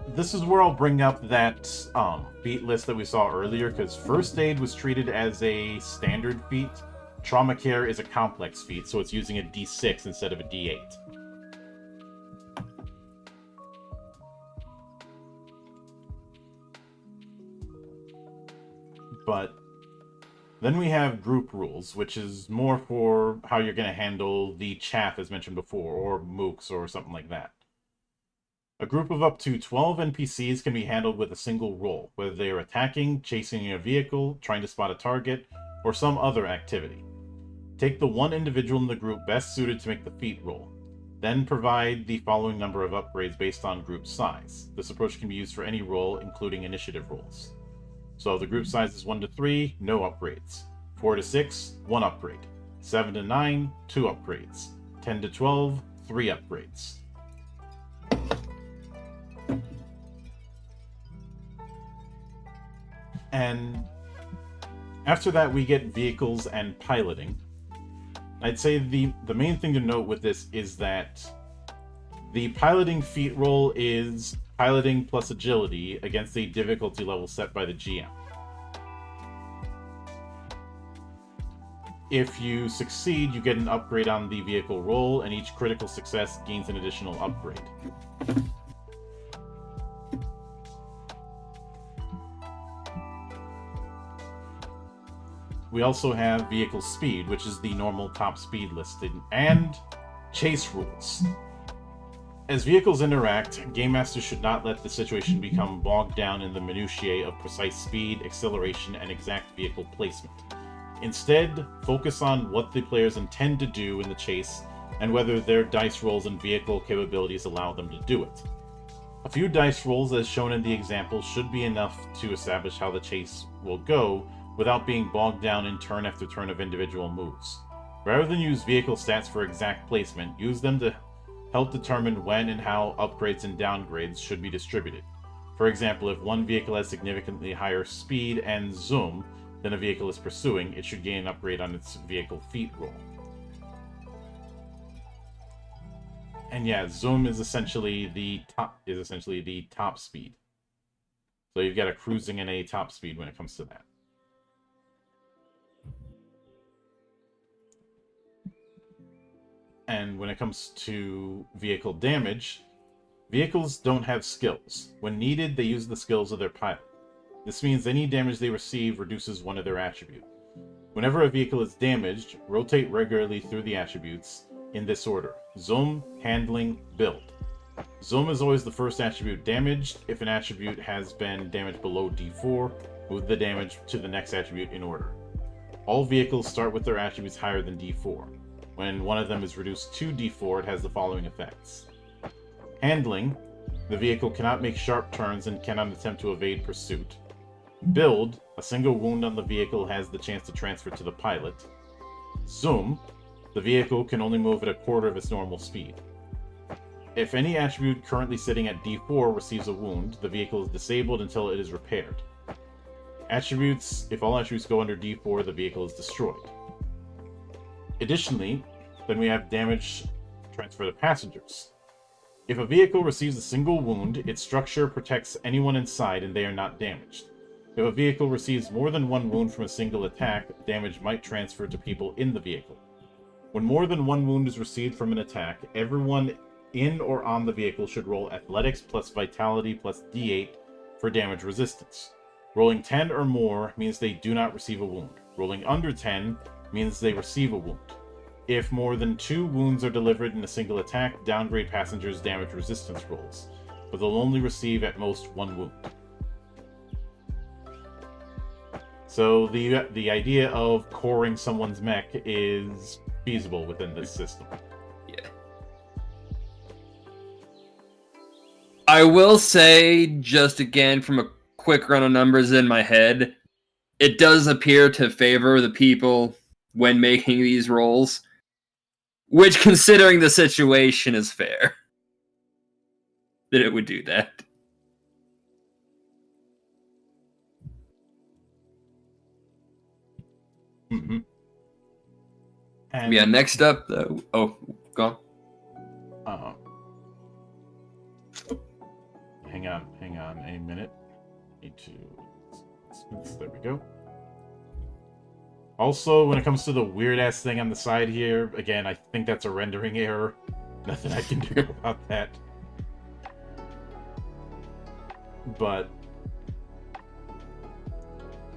This is where I'll bring up that feat list that we saw earlier, because first aid was treated as a standard feat. Trauma care is a complex feat, so it's using a D6 instead of a D8. But then we have group rules, which is more for how you're going to handle the chaff, as mentioned before, or mooks, or something like that. A group of up to 12 NPCs can be handled with a single role, whether they are attacking, chasing a vehicle, trying to spot a target, or some other activity. Take the one individual in the group best suited to make the feat roll. Then provide the following number of upgrades based on group size. This approach can be used for any role, including initiative rolls. So the group size is 1 to 3, no upgrades. 4 to 6, 1 upgrade. 7 to 9, 2 upgrades. 10 to 12, 3 upgrades. And after that, we get vehicles and piloting. I'd say the main thing to note with this is that the piloting feat roll is piloting plus agility against a difficulty level set by the GM. If you succeed, you get an upgrade on the vehicle roll, and each critical success gains an additional upgrade. We also have vehicle speed, which is the normal top speed listed, and chase rules. As vehicles interact, Game Master should not let the situation become bogged down in the minutiae of precise speed, acceleration, and exact vehicle placement. Instead, focus on what the players intend to do in the chase and whether their dice rolls and vehicle capabilities allow them to do it. A few dice rolls, as shown in the example, should be enough to establish how the chase will go without being bogged down in turn after turn of individual moves. Rather than use vehicle stats for exact placement, use them to help determine when and how upgrades and downgrades should be distributed. For example, if one vehicle has significantly higher speed and zoom than a vehicle is pursuing, it should gain an upgrade on its vehicle feat roll. And yeah, zoom is essentially the top speed. So you've got a cruising and a top speed when it comes to that. And when it comes to vehicle damage, vehicles don't have skills. When needed, they use the skills of their pilot. This means any damage they receive reduces one of their attributes. Whenever a vehicle is damaged, rotate regularly through the attributes in this order: zoom, handling, build. Zoom is always the first attribute damaged. If an attribute has been damaged below D4, move the damage to the next attribute in order. All vehicles start with their attributes higher than D4. When one of them is reduced to D4, it has the following effects. Handling: the vehicle cannot make sharp turns and cannot attempt to evade pursuit. Build: a single wound on the vehicle has the chance to transfer to the pilot. Zoom: the vehicle can only move at a quarter of its normal speed. If any attribute currently sitting at D4 receives a wound, the vehicle is disabled until it is repaired. Attributes: if all attributes go under D4, the vehicle is destroyed. Additionally, then we have damage transfer to passengers. If a vehicle receives a single wound, its structure protects anyone inside and they are not damaged. If a vehicle receives more than one wound from a single attack, damage might transfer to people in the vehicle. When more than one wound is received from an attack, everyone in or on the vehicle should roll athletics plus vitality plus D8 for damage resistance. Rolling 10 or more means they do not receive a wound. Rolling under 10 means they receive a wound. If more than 2 wounds are delivered in a single attack, downgrade passengers' damage resistance rolls, but they'll only receive at most 1 wound. So the idea of coring someone's mech is feasible within this system. Yeah. I will say, just again from a quick run of numbers in my head, it does appear to favor the people when making these rolls, which, considering the situation, is fair that it would do that. Mm-hmm. And yeah, next up, though. Oh, go on. Hang on a minute. Need to. There we go. Also, when it comes to the weird-ass thing on the side here, again, I think that's a rendering error. Nothing I can do about that. But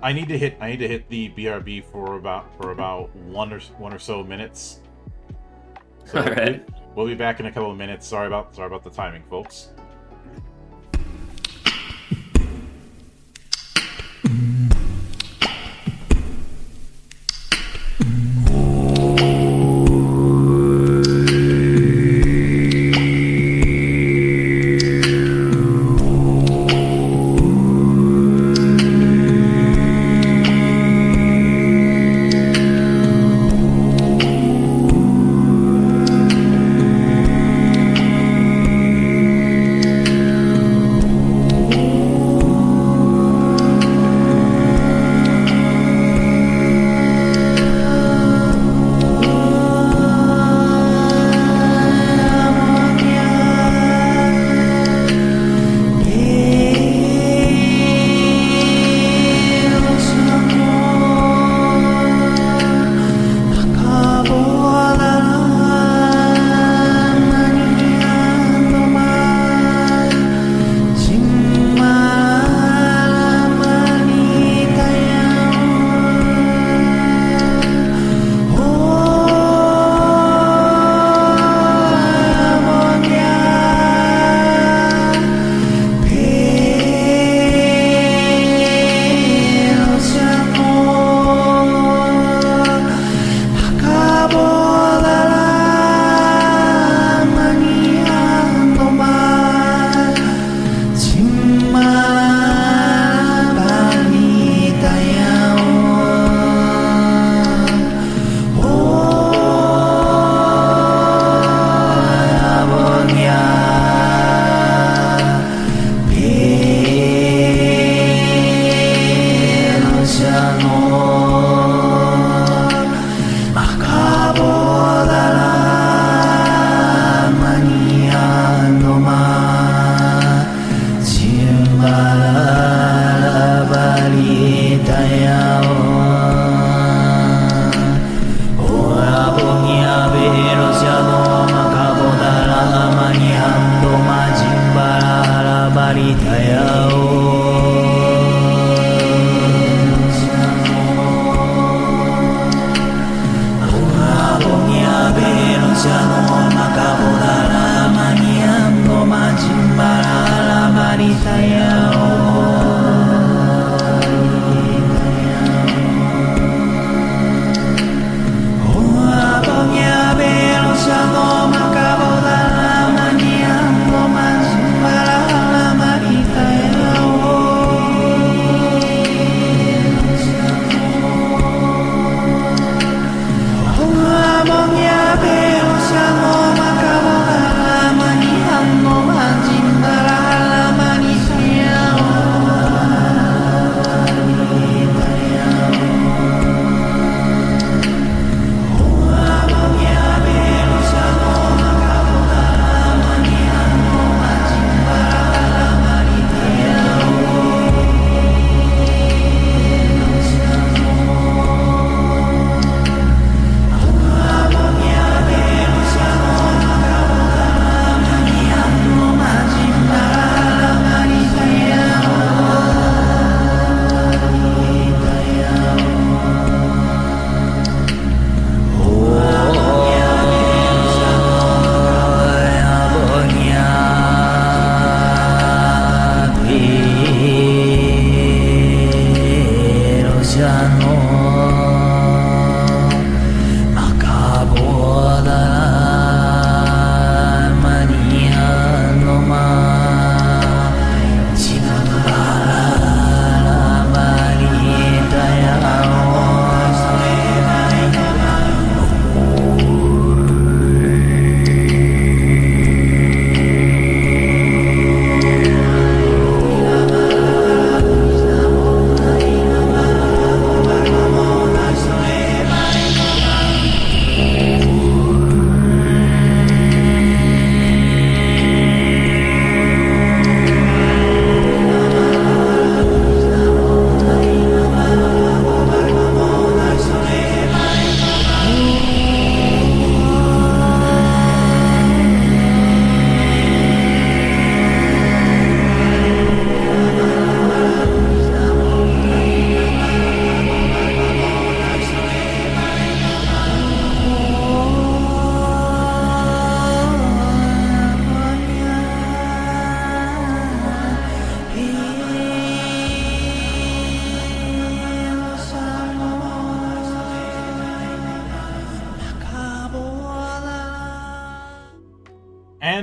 I need to hit the BRB for about one or so minutes. So All right. We'll be back in a couple of minutes. Sorry about the timing, folks.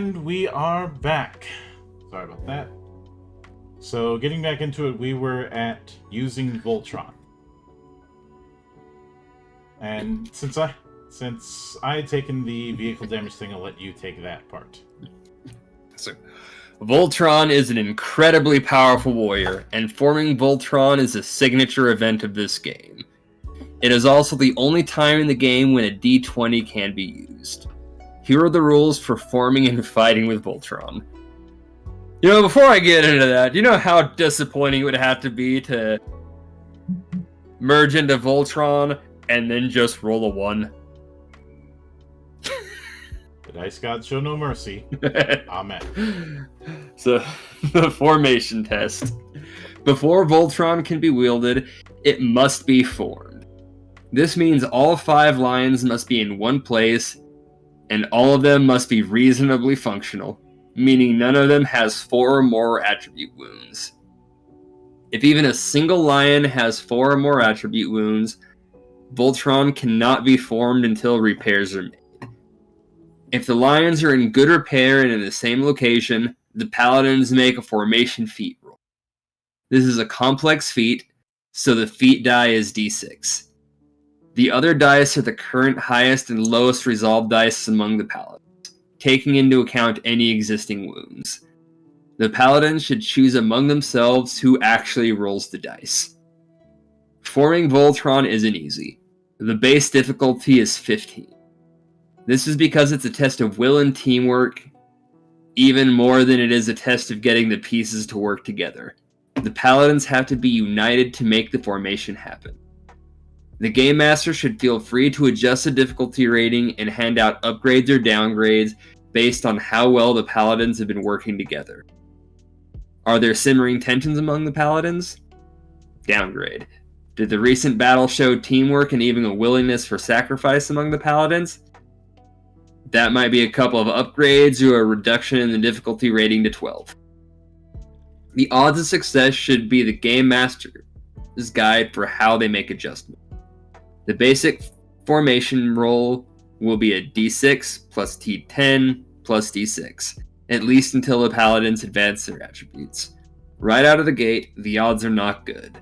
And we are back. Sorry about that. So, getting back into it, we were at using Voltron. And since I had taken the vehicle damage thing, I'll let you take that part. So, Voltron is an incredibly powerful warrior, and forming Voltron is a signature event of this game. It is also the only time in the game when a D20 can be used. Here are the rules for forming and fighting with Voltron. You know, before I get into that, you know how disappointing it would have to be to merge into Voltron and then just roll a 1? The dice gods show no mercy. Amen. So, the formation test. Before Voltron can be wielded, it must be formed. This means all 5 lions must be in one place, and all of them must be reasonably functional, meaning none of them has 4 or more attribute wounds. If even a single lion has 4 or more attribute wounds, Voltron cannot be formed until repairs are made. If the lions are in good repair and in the same location, the paladins make a formation feat roll. This is a complex feat, so the feat die is d6. The other dice are the current highest and lowest resolve dice among the paladins, taking into account any existing wounds. The paladins should choose among themselves who actually rolls the dice. Forming Voltron isn't easy. The base difficulty is 15. This is because it's a test of will and teamwork, even more than it is a test of getting the pieces to work together. The paladins have to be united to make the formation happen. The Game Master should feel free to adjust the difficulty rating and hand out upgrades or downgrades based on how well the paladins have been working together. Are there simmering tensions among the paladins? Downgrade. Did the recent battle show teamwork and even a willingness for sacrifice among the paladins? That might be a couple of upgrades or a reduction in the difficulty rating to 12. The odds of success should be the Game Master's guide for how they make adjustments. The basic formation roll will be a d6 plus d10 plus d6, at least until the paladins advance their attributes. Right out of the gate, the odds are not good.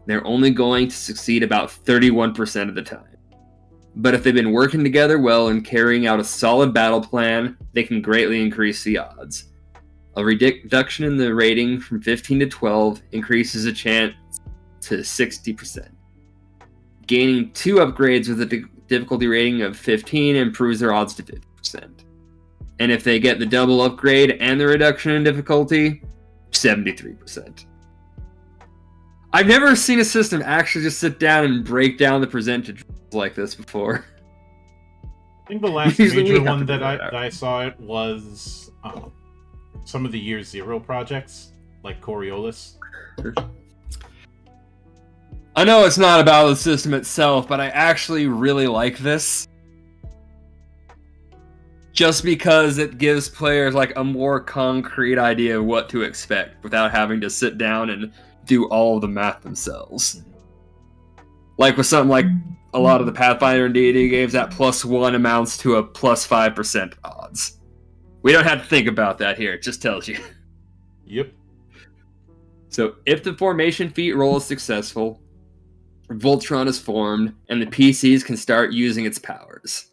They're only going to succeed about 31% of the time. But if they've been working together well and carrying out a solid battle plan, they can greatly increase the odds. A reduction in the rating from 15 to 12 increases the chance to 60%. Gaining 2 upgrades with a difficulty rating of 15 improves their odds to 50%. And if they get the double upgrade and the reduction in difficulty, 73%. I've never seen a system actually just sit down and break down the percentage like this before. I think the last major one that I saw it was some of the Year Zero projects, like Coriolis. I know it's not about the system itself, but I actually really like this. Just because it gives players like a more concrete idea of what to expect without having to sit down and do all of the math themselves. Like with something like a lot of the Pathfinder and D&D games, that +1 amounts to a +5% odds. We don't have to think about that here, it just tells you. Yep. So if the formation feat roll is successful, Voltron is formed, and the PCs can start using its powers.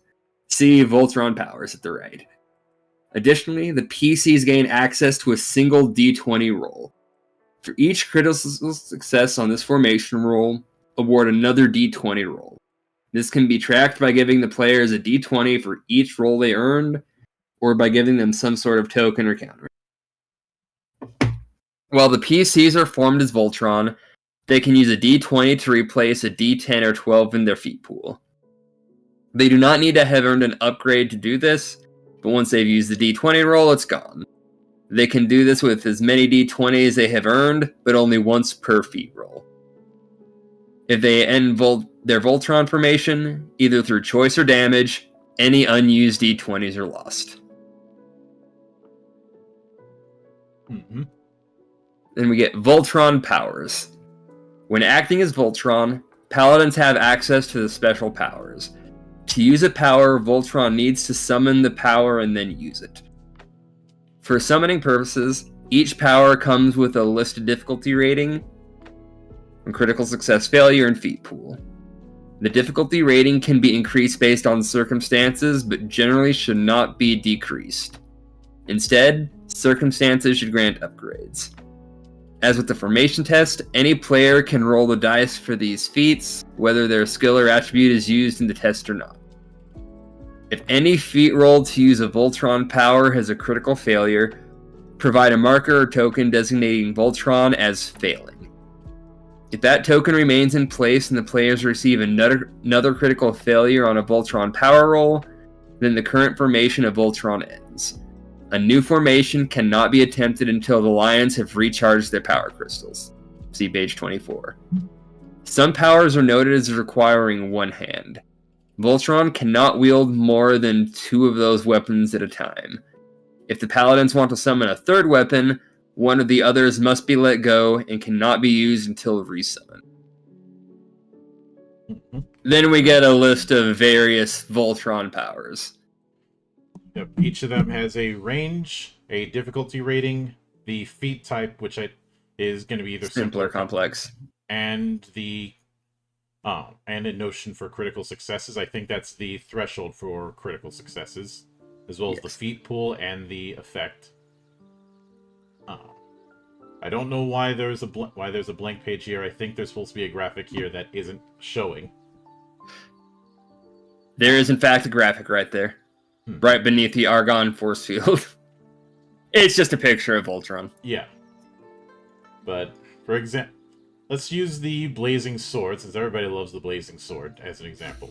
See Voltron powers at the right. Additionally, the PCs gain access to a single D20 roll. For each critical success on this formation roll, award another D20 roll. This can be tracked by giving the players a D20 for each roll they earned, or by giving them some sort of token or counter. While the PCs are formed as Voltron, they can use a D20 to replace a D10 or 12 in their feat pool. They do not need to have earned an upgrade to do this, but once they've used the D20 roll, it's gone. They can do this with as many D20s they have earned, but only once per feat roll. If they end their Voltron formation, either through choice or damage, any unused D20s are lost. Mm-hmm. Then we get Voltron powers. When acting as Voltron, paladins have access to the special powers. To use a power, Voltron needs to summon the power and then use it. For summoning purposes, each power comes with a listed difficulty rating, and critical success, failure, and feat pool. The difficulty rating can be increased based on circumstances, but generally should not be decreased. Instead, circumstances should grant upgrades. As with the formation test, any player can roll the dice for these feats, whether their skill or attribute is used in the test or not. If any feat rolled to use a Voltron power has a critical failure, provide a marker or token designating Voltron as failing. If that token remains in place and the players receive another critical failure on a Voltron power roll, then the current formation of Voltron ends. A new formation cannot be attempted until the Lions have recharged their power crystals. See page 24. Some powers are noted as requiring one hand. Voltron cannot wield more than 2 of those weapons at a time. If the Paladins want to summon a third weapon, one of the others must be let go and cannot be used until resummoned. Then we get a list of various Voltron powers. Yep. Each of them has a range, a difficulty rating, the feat type, which is going to be either simple or complex, and the and a notion for critical successes. I think that's the threshold for critical successes, as well as the feat pool and the effect. I don't know why there's a blank page here. I think there's supposed to be a graphic here that isn't showing. There is, in fact, a graphic right there. Right beneath the Argon force field. It's just a picture of Voltron. Yeah. But, for example, let's use the Blazing Sword, since everybody loves the Blazing Sword, as an example.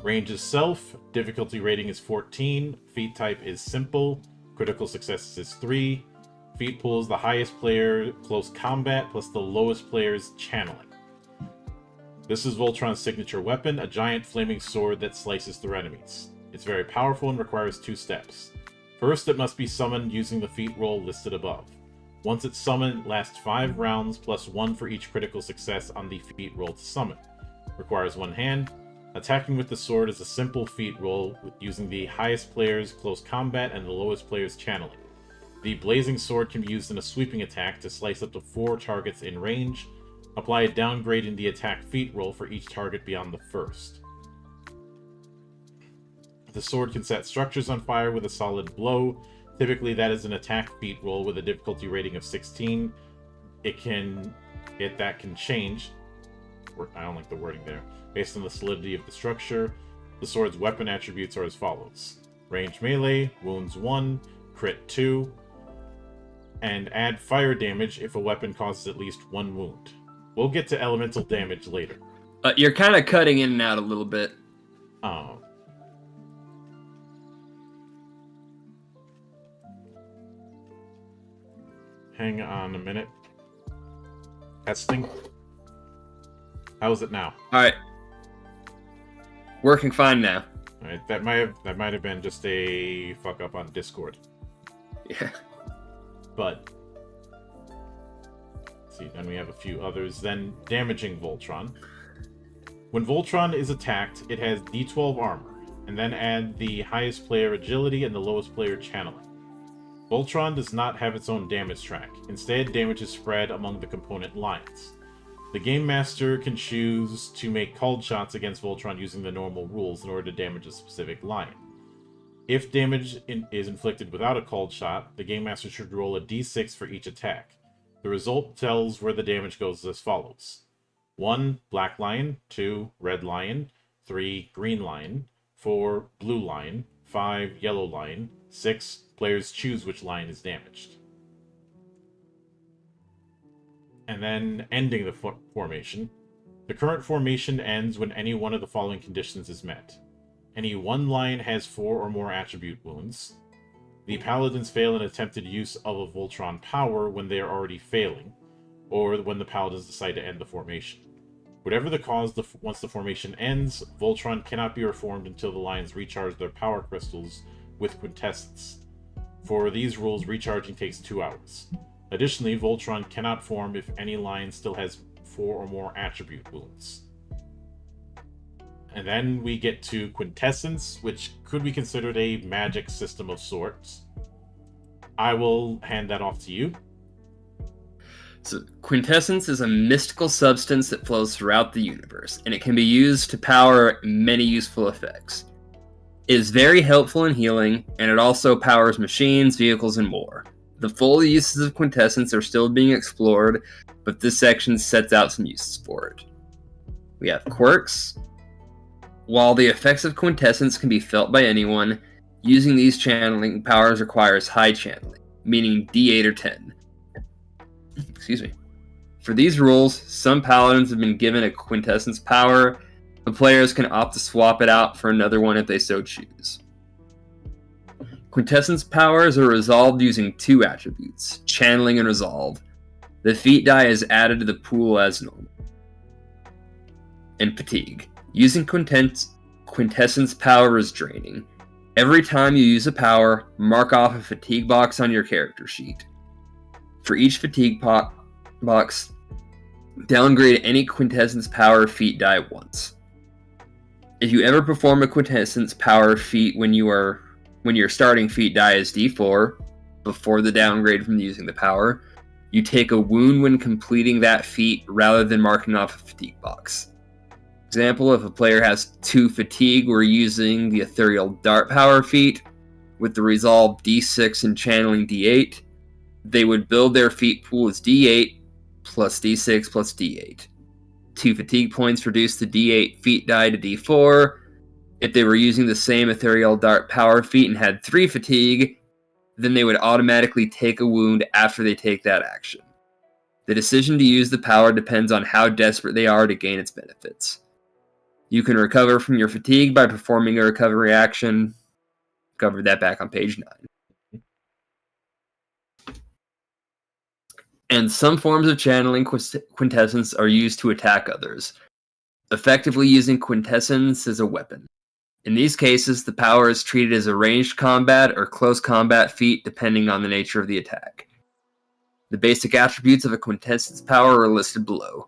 Range is self, difficulty rating is 14, feat type is simple, critical success is 3, feat pool is the highest player close combat, plus the lowest player's channeling. This is Voltron's signature weapon, a giant flaming sword that slices through enemies. It's very powerful and requires 2 steps. First, it must be summoned using the feat roll listed above. Once it's summoned, it lasts 5 rounds, plus 1 for each critical success on the feat roll to summon. Requires 1 hand. Attacking with the sword is a simple feat roll, using the highest player's close combat and the lowest player's channeling. The Blazing Sword can be used in a sweeping attack to slice up to 4 targets in range. Apply a downgrade in the attack feat roll for each target beyond the first. The sword can set structures on fire with a solid blow. Typically, that is an attack feat roll with a difficulty rating of 16. That can change. I don't like the wording there. Based on the solidity of the structure, the sword's weapon attributes are as follows: range melee, wounds 1, crit 2, and add fire damage if a weapon causes at least 1 wound. We'll get to elemental damage later. You're kind of cutting in and out a little bit. Oh. Hang on a minute. Testing. How is it now? Alright. Working fine now. Alright, that might have been just a fuck up on Discord. Yeah. But let's see, then we have a few others. Then damaging Voltron. When Voltron is attacked, it has D12 armor, and then add the highest player agility and the lowest player channeling. Voltron does not have its own damage track. Instead, damage is spread among the component lines. The Game Master can choose to make called shots against Voltron using the normal rules in order to damage a specific line. If damage is inflicted without a called shot, the Game Master should roll a d6 for each attack. The result tells where the damage goes as follows: 1. Black Lion, 2. Red Lion, 3. Green Lion, 4. Blue Lion, 5. Yellow Lion, 6. Players choose which line is damaged. And then ending the formation. The current formation ends when any one of the following conditions is met. Any one line has 4 or more attribute wounds. The Paladins fail an attempted use of a Voltron power when they are already failing, or when the Paladins decide to end the formation. Whatever the cause, once the formation ends, Voltron cannot be reformed until the lines recharge their power crystals with quintessence. For these rules, recharging takes 2 hours. Additionally, Voltron cannot form if any line still has 4 or more attribute wounds. And then we get to Quintessence, which could be considered a magic system of sorts. I will hand that off to you. So, quintessence is a mystical substance that flows throughout the universe, and it can be used to power many useful effects. It is very helpful in healing, and it also powers machines, vehicles, and more. The full uses of quintessence are still being explored, but this section sets out some uses for it. We have quirks. While the effects of quintessence can be felt by anyone, using these channeling powers requires high channeling, meaning D8 or 10. Excuse me. For these rules, some paladins have been given a quintessence power, but players can opt to swap it out for another one if they so choose. Quintessence powers are resolved using two attributes, channeling and resolve. The feat die is added to the pool as normal. And fatigue. Using quintessence power is draining. Every time you use a power, mark off a fatigue box on your character sheet. For each fatigue box, downgrade any quintessence power feat die once. If you ever perform a quintessence power feat when your starting feat die is D4, before the downgrade from using the power, you take a wound when completing that feat rather than marking off a fatigue box. Example, if a player has 2 fatigue, we're using the ethereal dart power feat with the resolve D6 and channeling D8. They would build their feat pool as D8 plus D6 plus D8. 2 fatigue points reduce the D8 feat die to D4. If they were using the same ethereal dart power feat and had 3 fatigue, then they would automatically take a wound after they take that action. The decision to use the power depends on how desperate they are to gain its benefits. You can recover from your fatigue by performing a recovery action. Covered that back on page 9. And some forms of channeling quintessence are used to attack others, effectively using quintessence as a weapon. In these cases, the power is treated as a ranged combat or close combat feat depending on the nature of the attack. The basic attributes of a quintessence power are listed below.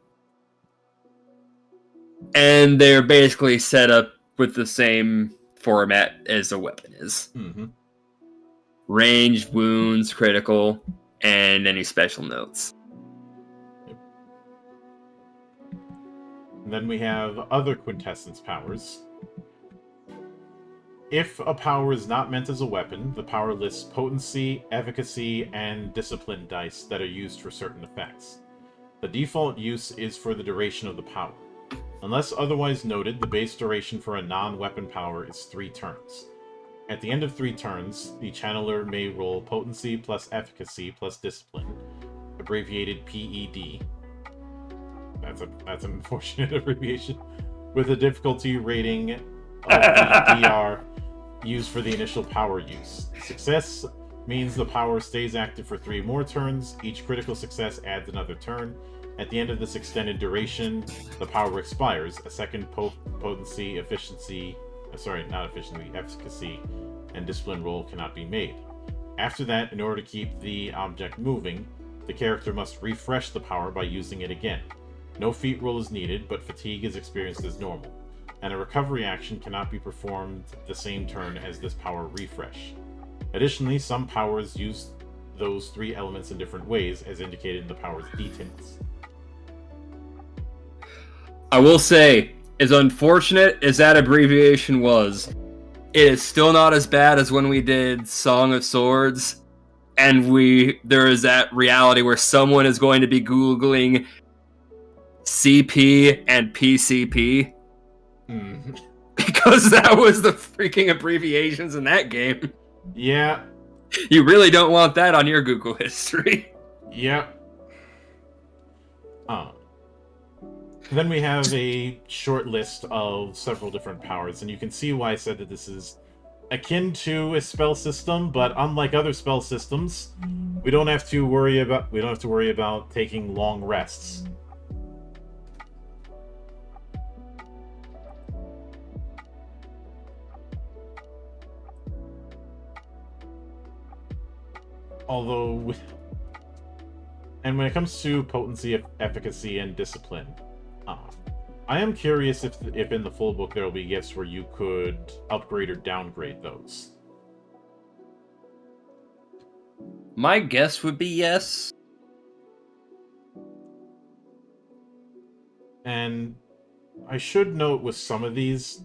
And they're basically set up with the same format as a weapon is. Mm-hmm. Ranged, wounds, critical, and any special notes. And then we have other quintessence powers. If a power is not meant as a weapon, the power lists potency, efficacy, and discipline dice that are used for certain effects. The default use is for the duration of the power. Unless otherwise noted, the base duration for a non-weapon power is 3 turns. At the end of 3 turns, the channeler may roll potency plus efficacy plus discipline, abbreviated PED. That's an unfortunate abbreviation. With a difficulty rating of the DR used for the initial power use. Success means the power stays active for 3 more turns. Each critical success adds another turn. At the end of this extended duration, the power expires. A second potency, efficacy, and discipline roll cannot be made. After that, in order to keep the object moving, the character must refresh the power by using it again. No feat roll is needed, but fatigue is experienced as normal, and a recovery action cannot be performed the same turn as this power refresh. Additionally, some powers use those 3 elements in different ways, as indicated in the power's details. I will say, as unfortunate as that abbreviation was, it is still not as bad as when we did Song of Swords, and there is that reality where someone is going to be Googling CP and PCP. Because that was the freaking abbreviations in that game. Yeah. You really don't want that on your Google history. Yep. Then we have a short list of several different powers, and you can see why I said that this is akin to a spell system, but unlike other spell systems, we don't have to worry about taking long rests. And when it comes to potency, efficacy, and discipline, I am curious if in the full book there will be gifts where you could upgrade or downgrade those. My guess would be yes. And I should note with some of these,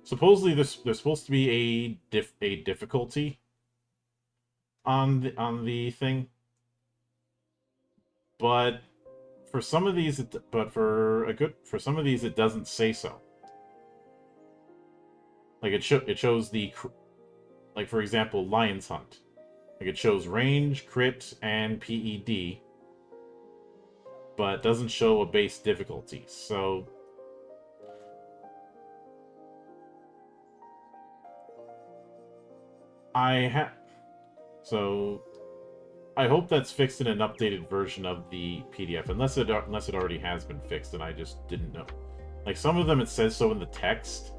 supposedly there's supposed to be a difficulty on the thing, but for some of these, for some of these it doesn't say so. Like it shows like for example, Lion's Hunt. Like it shows range, crit, and PED, but doesn't show a base difficulty. So so I hope that's fixed in an updated version of the PDF, unless it already has been fixed and I just didn't know. Like some of them it says so in the text,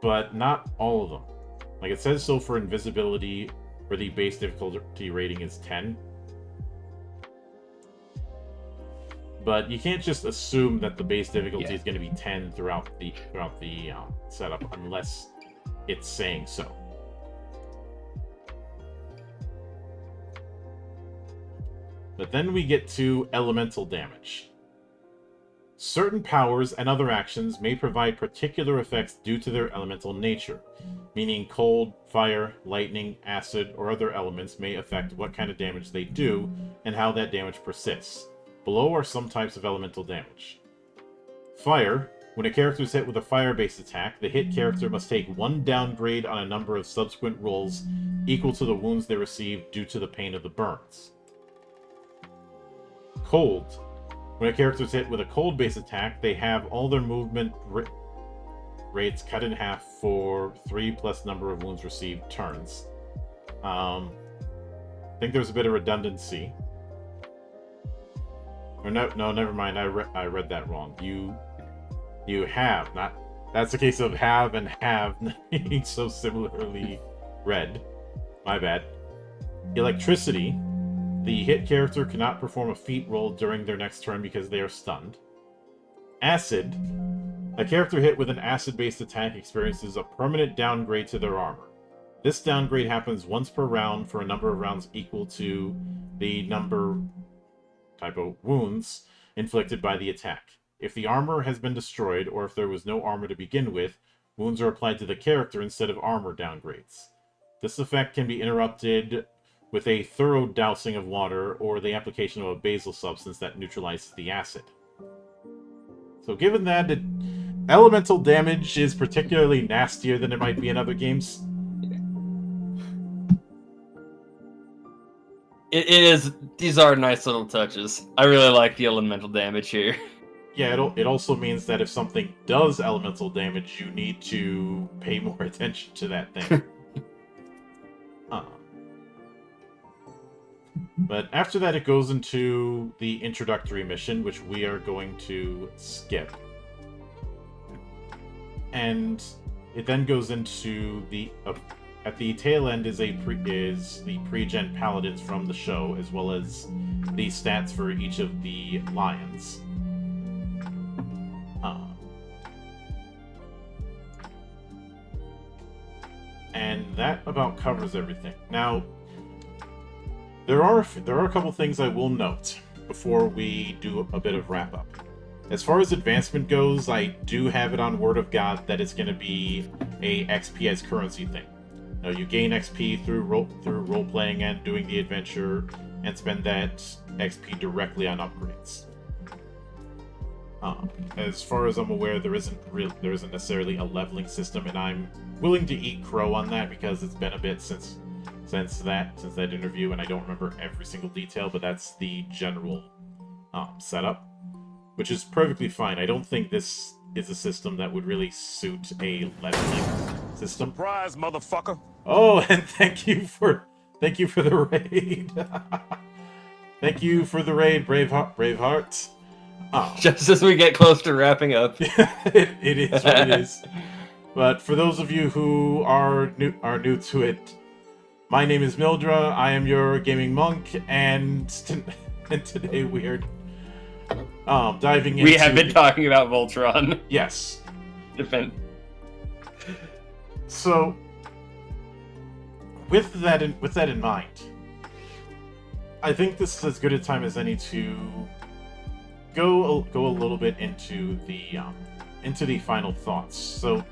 but not all of them. Like it says so for invisibility, where the base difficulty rating is 10. But you can't just assume that the base difficulty is going to be 10 throughout the setup unless it's saying so. But then we get to elemental damage. Certain powers and other actions may provide particular effects due to their elemental nature, meaning cold, fire, lightning, acid, or other elements may affect what kind of damage they do and how that damage persists. Below are some types of elemental damage. Fire. When a character is hit with a fire-based attack, the hit character must take 1 downgrade on a number of subsequent rolls equal to the wounds they receive due to the pain of the burns. Cold. When a character is hit with a cold-based attack, they have all their movement rates cut in half for 3 plus number of wounds received turns. I think there's a bit of redundancy. Or no, never mind. I read that wrong. You have, not... That's a case of have and have being so similarly read. My bad. Electricity. The hit character cannot perform a feat roll during their next turn because they are stunned. Acid. A character hit with an acid-based attack experiences a permanent downgrade to their armor. This downgrade happens once per round for a number of rounds equal to the number wounds inflicted by the attack. If the armor has been destroyed, or if there was no armor to begin with, wounds are applied to the character instead of armor downgrades. This effect can be interrupted with a thorough dousing of water or the application of a basal substance that neutralizes the acid. So given that elemental damage is particularly nastier than it might be in other games. It is. These are nice little touches. I really like the elemental damage here. Yeah, it also means that if something does elemental damage, you need to pay more attention to that thing. But after that, it goes into the introductory mission, which we are going to skip. And it then goes into the... at the tail end is the pre-gen paladins from the show, as well as the stats for each of the lions. And that about covers everything. Now, there are a couple things I will note before we do a bit of wrap-up. As far as advancement goes, I do have it on Word of God that it's going to be a XP as currency thing. Now, you gain XP through role-playing and doing the adventure, and spend that XP directly on upgrades. As far as I'm aware, there isn't necessarily a leveling system, and I'm willing to eat crow on that because it's been a bit since that interview, and I don't remember every single detail, but that's the general setup, which is perfectly fine. I don't think this is a system that would really suit a leveling system. Surprise, motherfucker! Oh, and thank you for the raid. Thank you for the raid, Braveheart. Oh. Just as we get close to wrapping up. it is what it is. But for those of you who are new to it, my name is Mildra. I am your gaming monk, and today we are diving into... We have been talking about Voltron. Yes. Defend. So, with that in mind, I think this is as good a time as any to go a little bit into the final thoughts. So,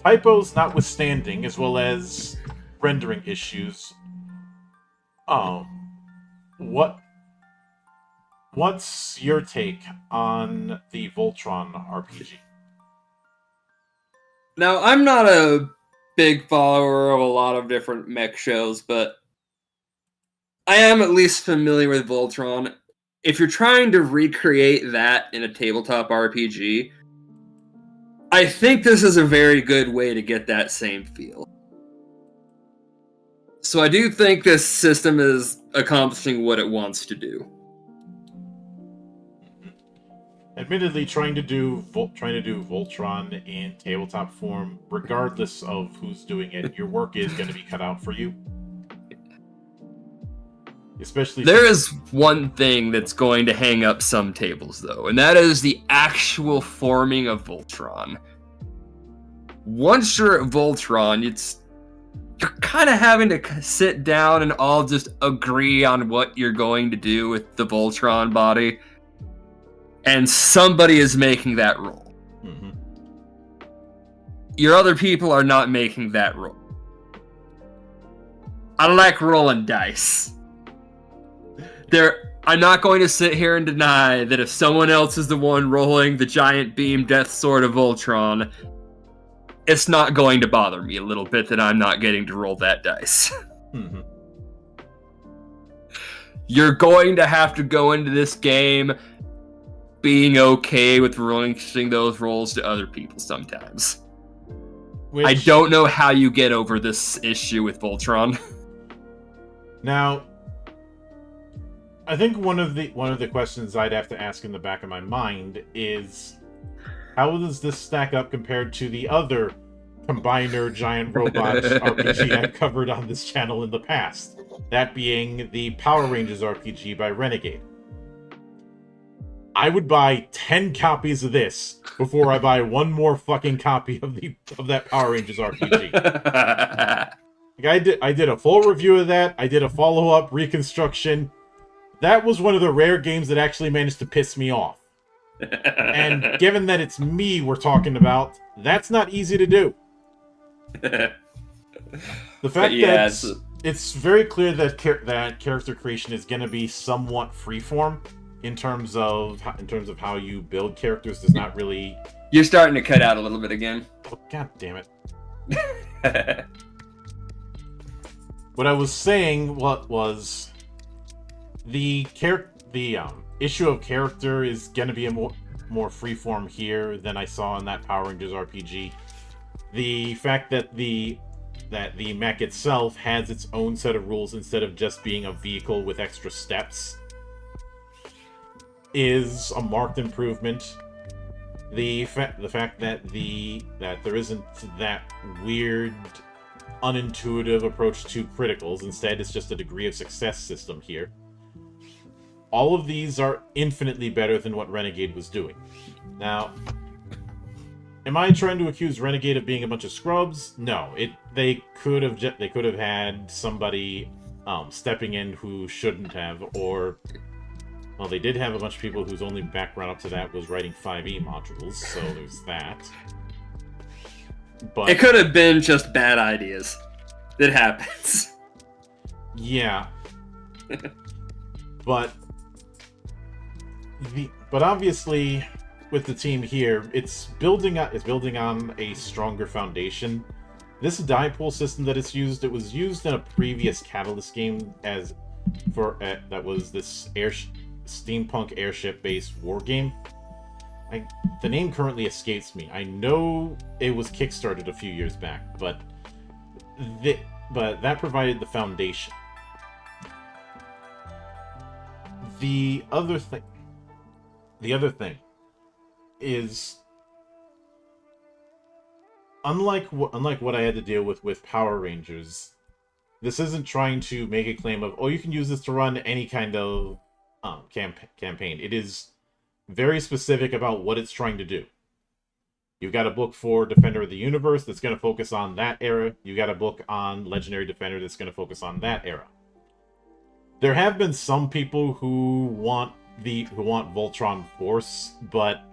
typos notwithstanding, as well as rendering issues, what's your take on the Voltron RPG? Now, I'm not a big follower of a lot of different mech shows, but I am at least familiar with Voltron. If you're trying to recreate that in a tabletop RPG, I think this is a very good way to get that same feel. So I do think this system is accomplishing what it wants to do. Admittedly, trying to do Voltron in tabletop form, regardless of who's doing it, your work is going to be cut out for you. Especially there is one thing that's going to hang up some tables, though, and that is the actual forming of Voltron. Once you're at Voltron, you're kind of having to sit down and all just agree on what you're going to do with the Voltron body. And somebody is making that roll. Mm-hmm. Your other people are not making that roll. I like rolling dice. I'm not going to sit here and deny that if someone else is the one rolling the giant beam death sword of Voltron, it's not going to bother me a little bit that I'm not getting to roll that dice. Mm-hmm. You're going to have to go into this game being okay with relinquishing those rolls to other people sometimes. I don't know how you get over this issue with Voltron. Now, I think one of the questions I'd have to ask in the back of my mind is, how does this stack up compared to the other Combiner Giant Robots RPG I've covered on this channel in the past? That being the Power Rangers RPG by Renegade. I would buy 10 copies of this before I buy one more fucking copy of that Power Rangers RPG. I did a full review of that. I did a follow-up reconstruction. That was one of the rare games that actually managed to piss me off. And given that it's me we're talking about, that's not easy to do. The fact that it's very clear that character creation is going to be somewhat freeform in terms of how you build characters does not really... You're starting to cut out a little bit again. Oh, God damn it. What I was saying was the issue of character is going to be a more freeform here than I saw in that Power Rangers RPG. The fact that the mech itself has its own set of rules instead of just being a vehicle with extra steps is a marked improvement. The fact that there isn't that weird, unintuitive approach to criticals, instead it's just a degree of success system here. All of these are infinitely better than what Renegade was doing. Now, am I trying to accuse Renegade of being a bunch of scrubs? No. They could have had somebody stepping in who shouldn't have, or well, they did have a bunch of people whose only background up to that was writing 5e modules, so there's that. But it could have been just bad ideas. It happens. Yeah. But obviously, with the team here, it's building on a stronger foundation. This die pool system that it was used in a previous Catalyst game that was this steampunk airship-based war game. The name currently escapes me. I know it was kickstarted a few years back, but that provided the foundation. The other thing is, unlike what I had to deal with Power Rangers, this isn't trying to make a claim of, oh, you can use this to run any kind of campaign. It is very specific about what it's trying to do. You've got a book for Defender of the Universe that's going to focus on that era. You've got a book on Legendary Defender that's going to focus on that era. There have been some people who want Voltron Force, but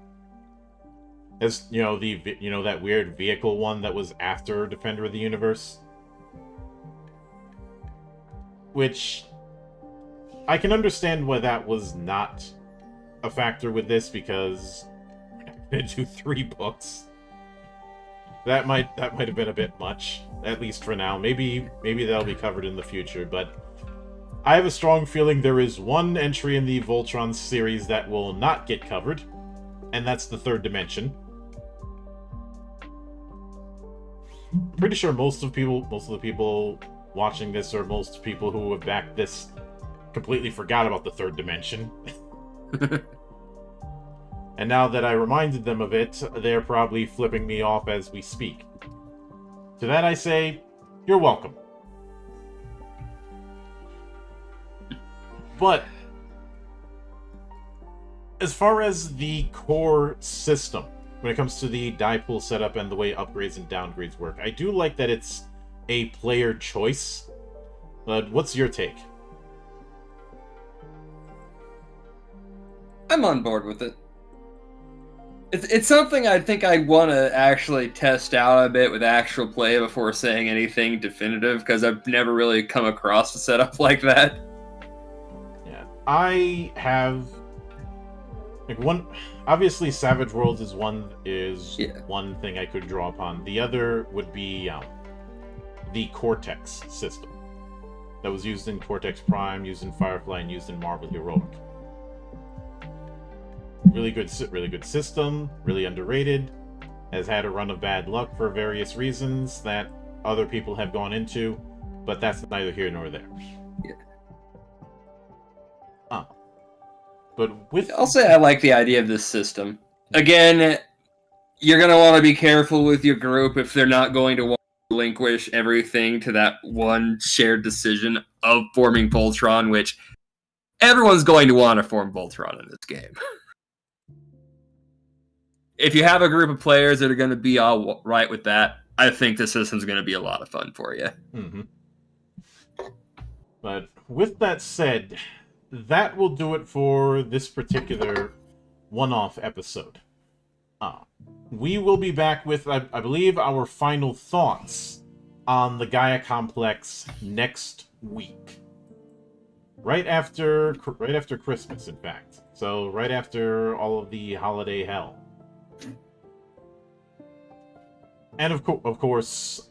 as you know, that weird vehicle one that was after Defender of the Universe, which I can understand why that was not a factor with this, because I'm gonna do 3 books. That might have been a bit much, at least for now. Maybe that'll be covered in the future, but I have a strong feeling there is one entry in the Voltron series that will not get covered, and that's the third dimension. Pretty sure most of the people watching this, or most people who have backed this, completely forgot about the third dimension. And now that I reminded them of it, they're probably flipping me off as we speak. To that I say, you're welcome. But as far as the core system, when it comes to the die pool setup and the way upgrades and downgrades work, I do like that it's a player choice. But what's your take? I'm on board with it. It's something I think I want to actually test out a bit with actual play before saying anything definitive, because I've never really come across a setup like that. Yeah, I have one. Obviously, Savage Worlds is one thing I could draw upon. The other would be the Cortex system that was used in Cortex Prime, used in Firefly, and used in Marvel Heroic. Really good system, really underrated, has had a run of bad luck for various reasons that other people have gone into, but that's neither here nor there. Yeah. But with... I'll say I like the idea of this system. Again, you're going to want to be careful with your group if they're not going to want to relinquish everything to that one shared decision of forming Voltron, which everyone's going to want to form Voltron in this game. If you have a group of players that are going to be all right with that, I think the system's going to be a lot of fun for you. Mm-hmm. But with that said, that will do it for this particular one-off episode. We will be back with, I believe, our final thoughts on the Gaia Complex next week. Right after Christmas, in fact. So right after all of the holiday hell. And of course,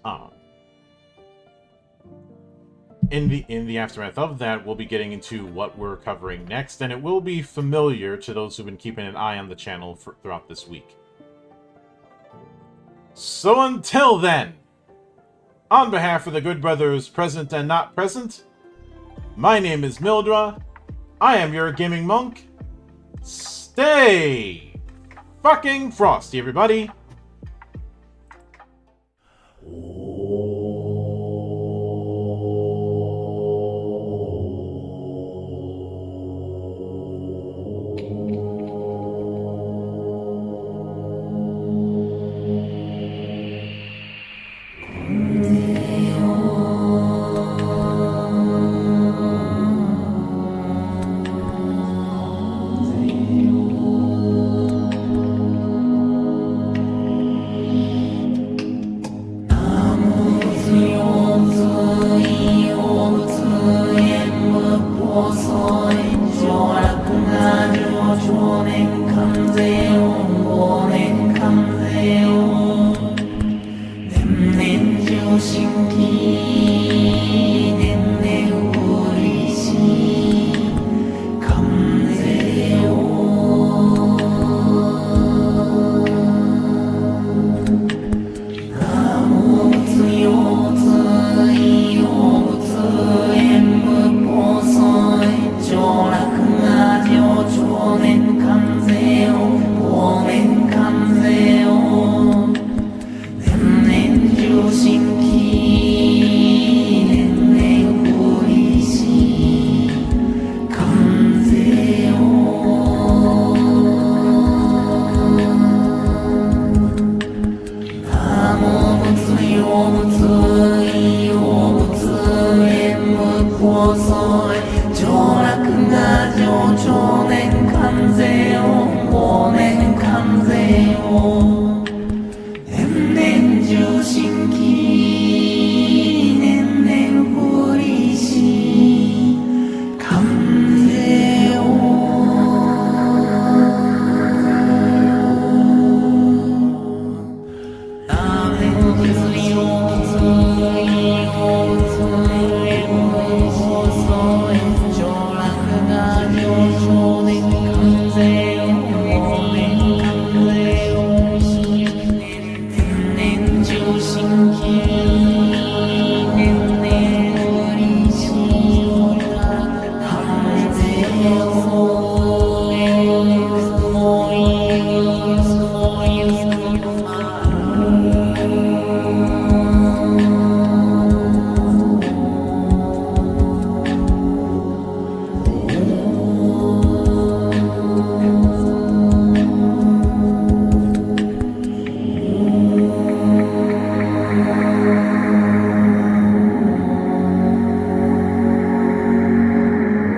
in the aftermath of that, we'll be getting into what we're covering next, and it will be familiar to those who've been keeping an eye on the channel throughout this week. So until then, on behalf of the good brothers present and not present, my name is Mildra. I am your gaming monk. Stay fucking frosty, everybody.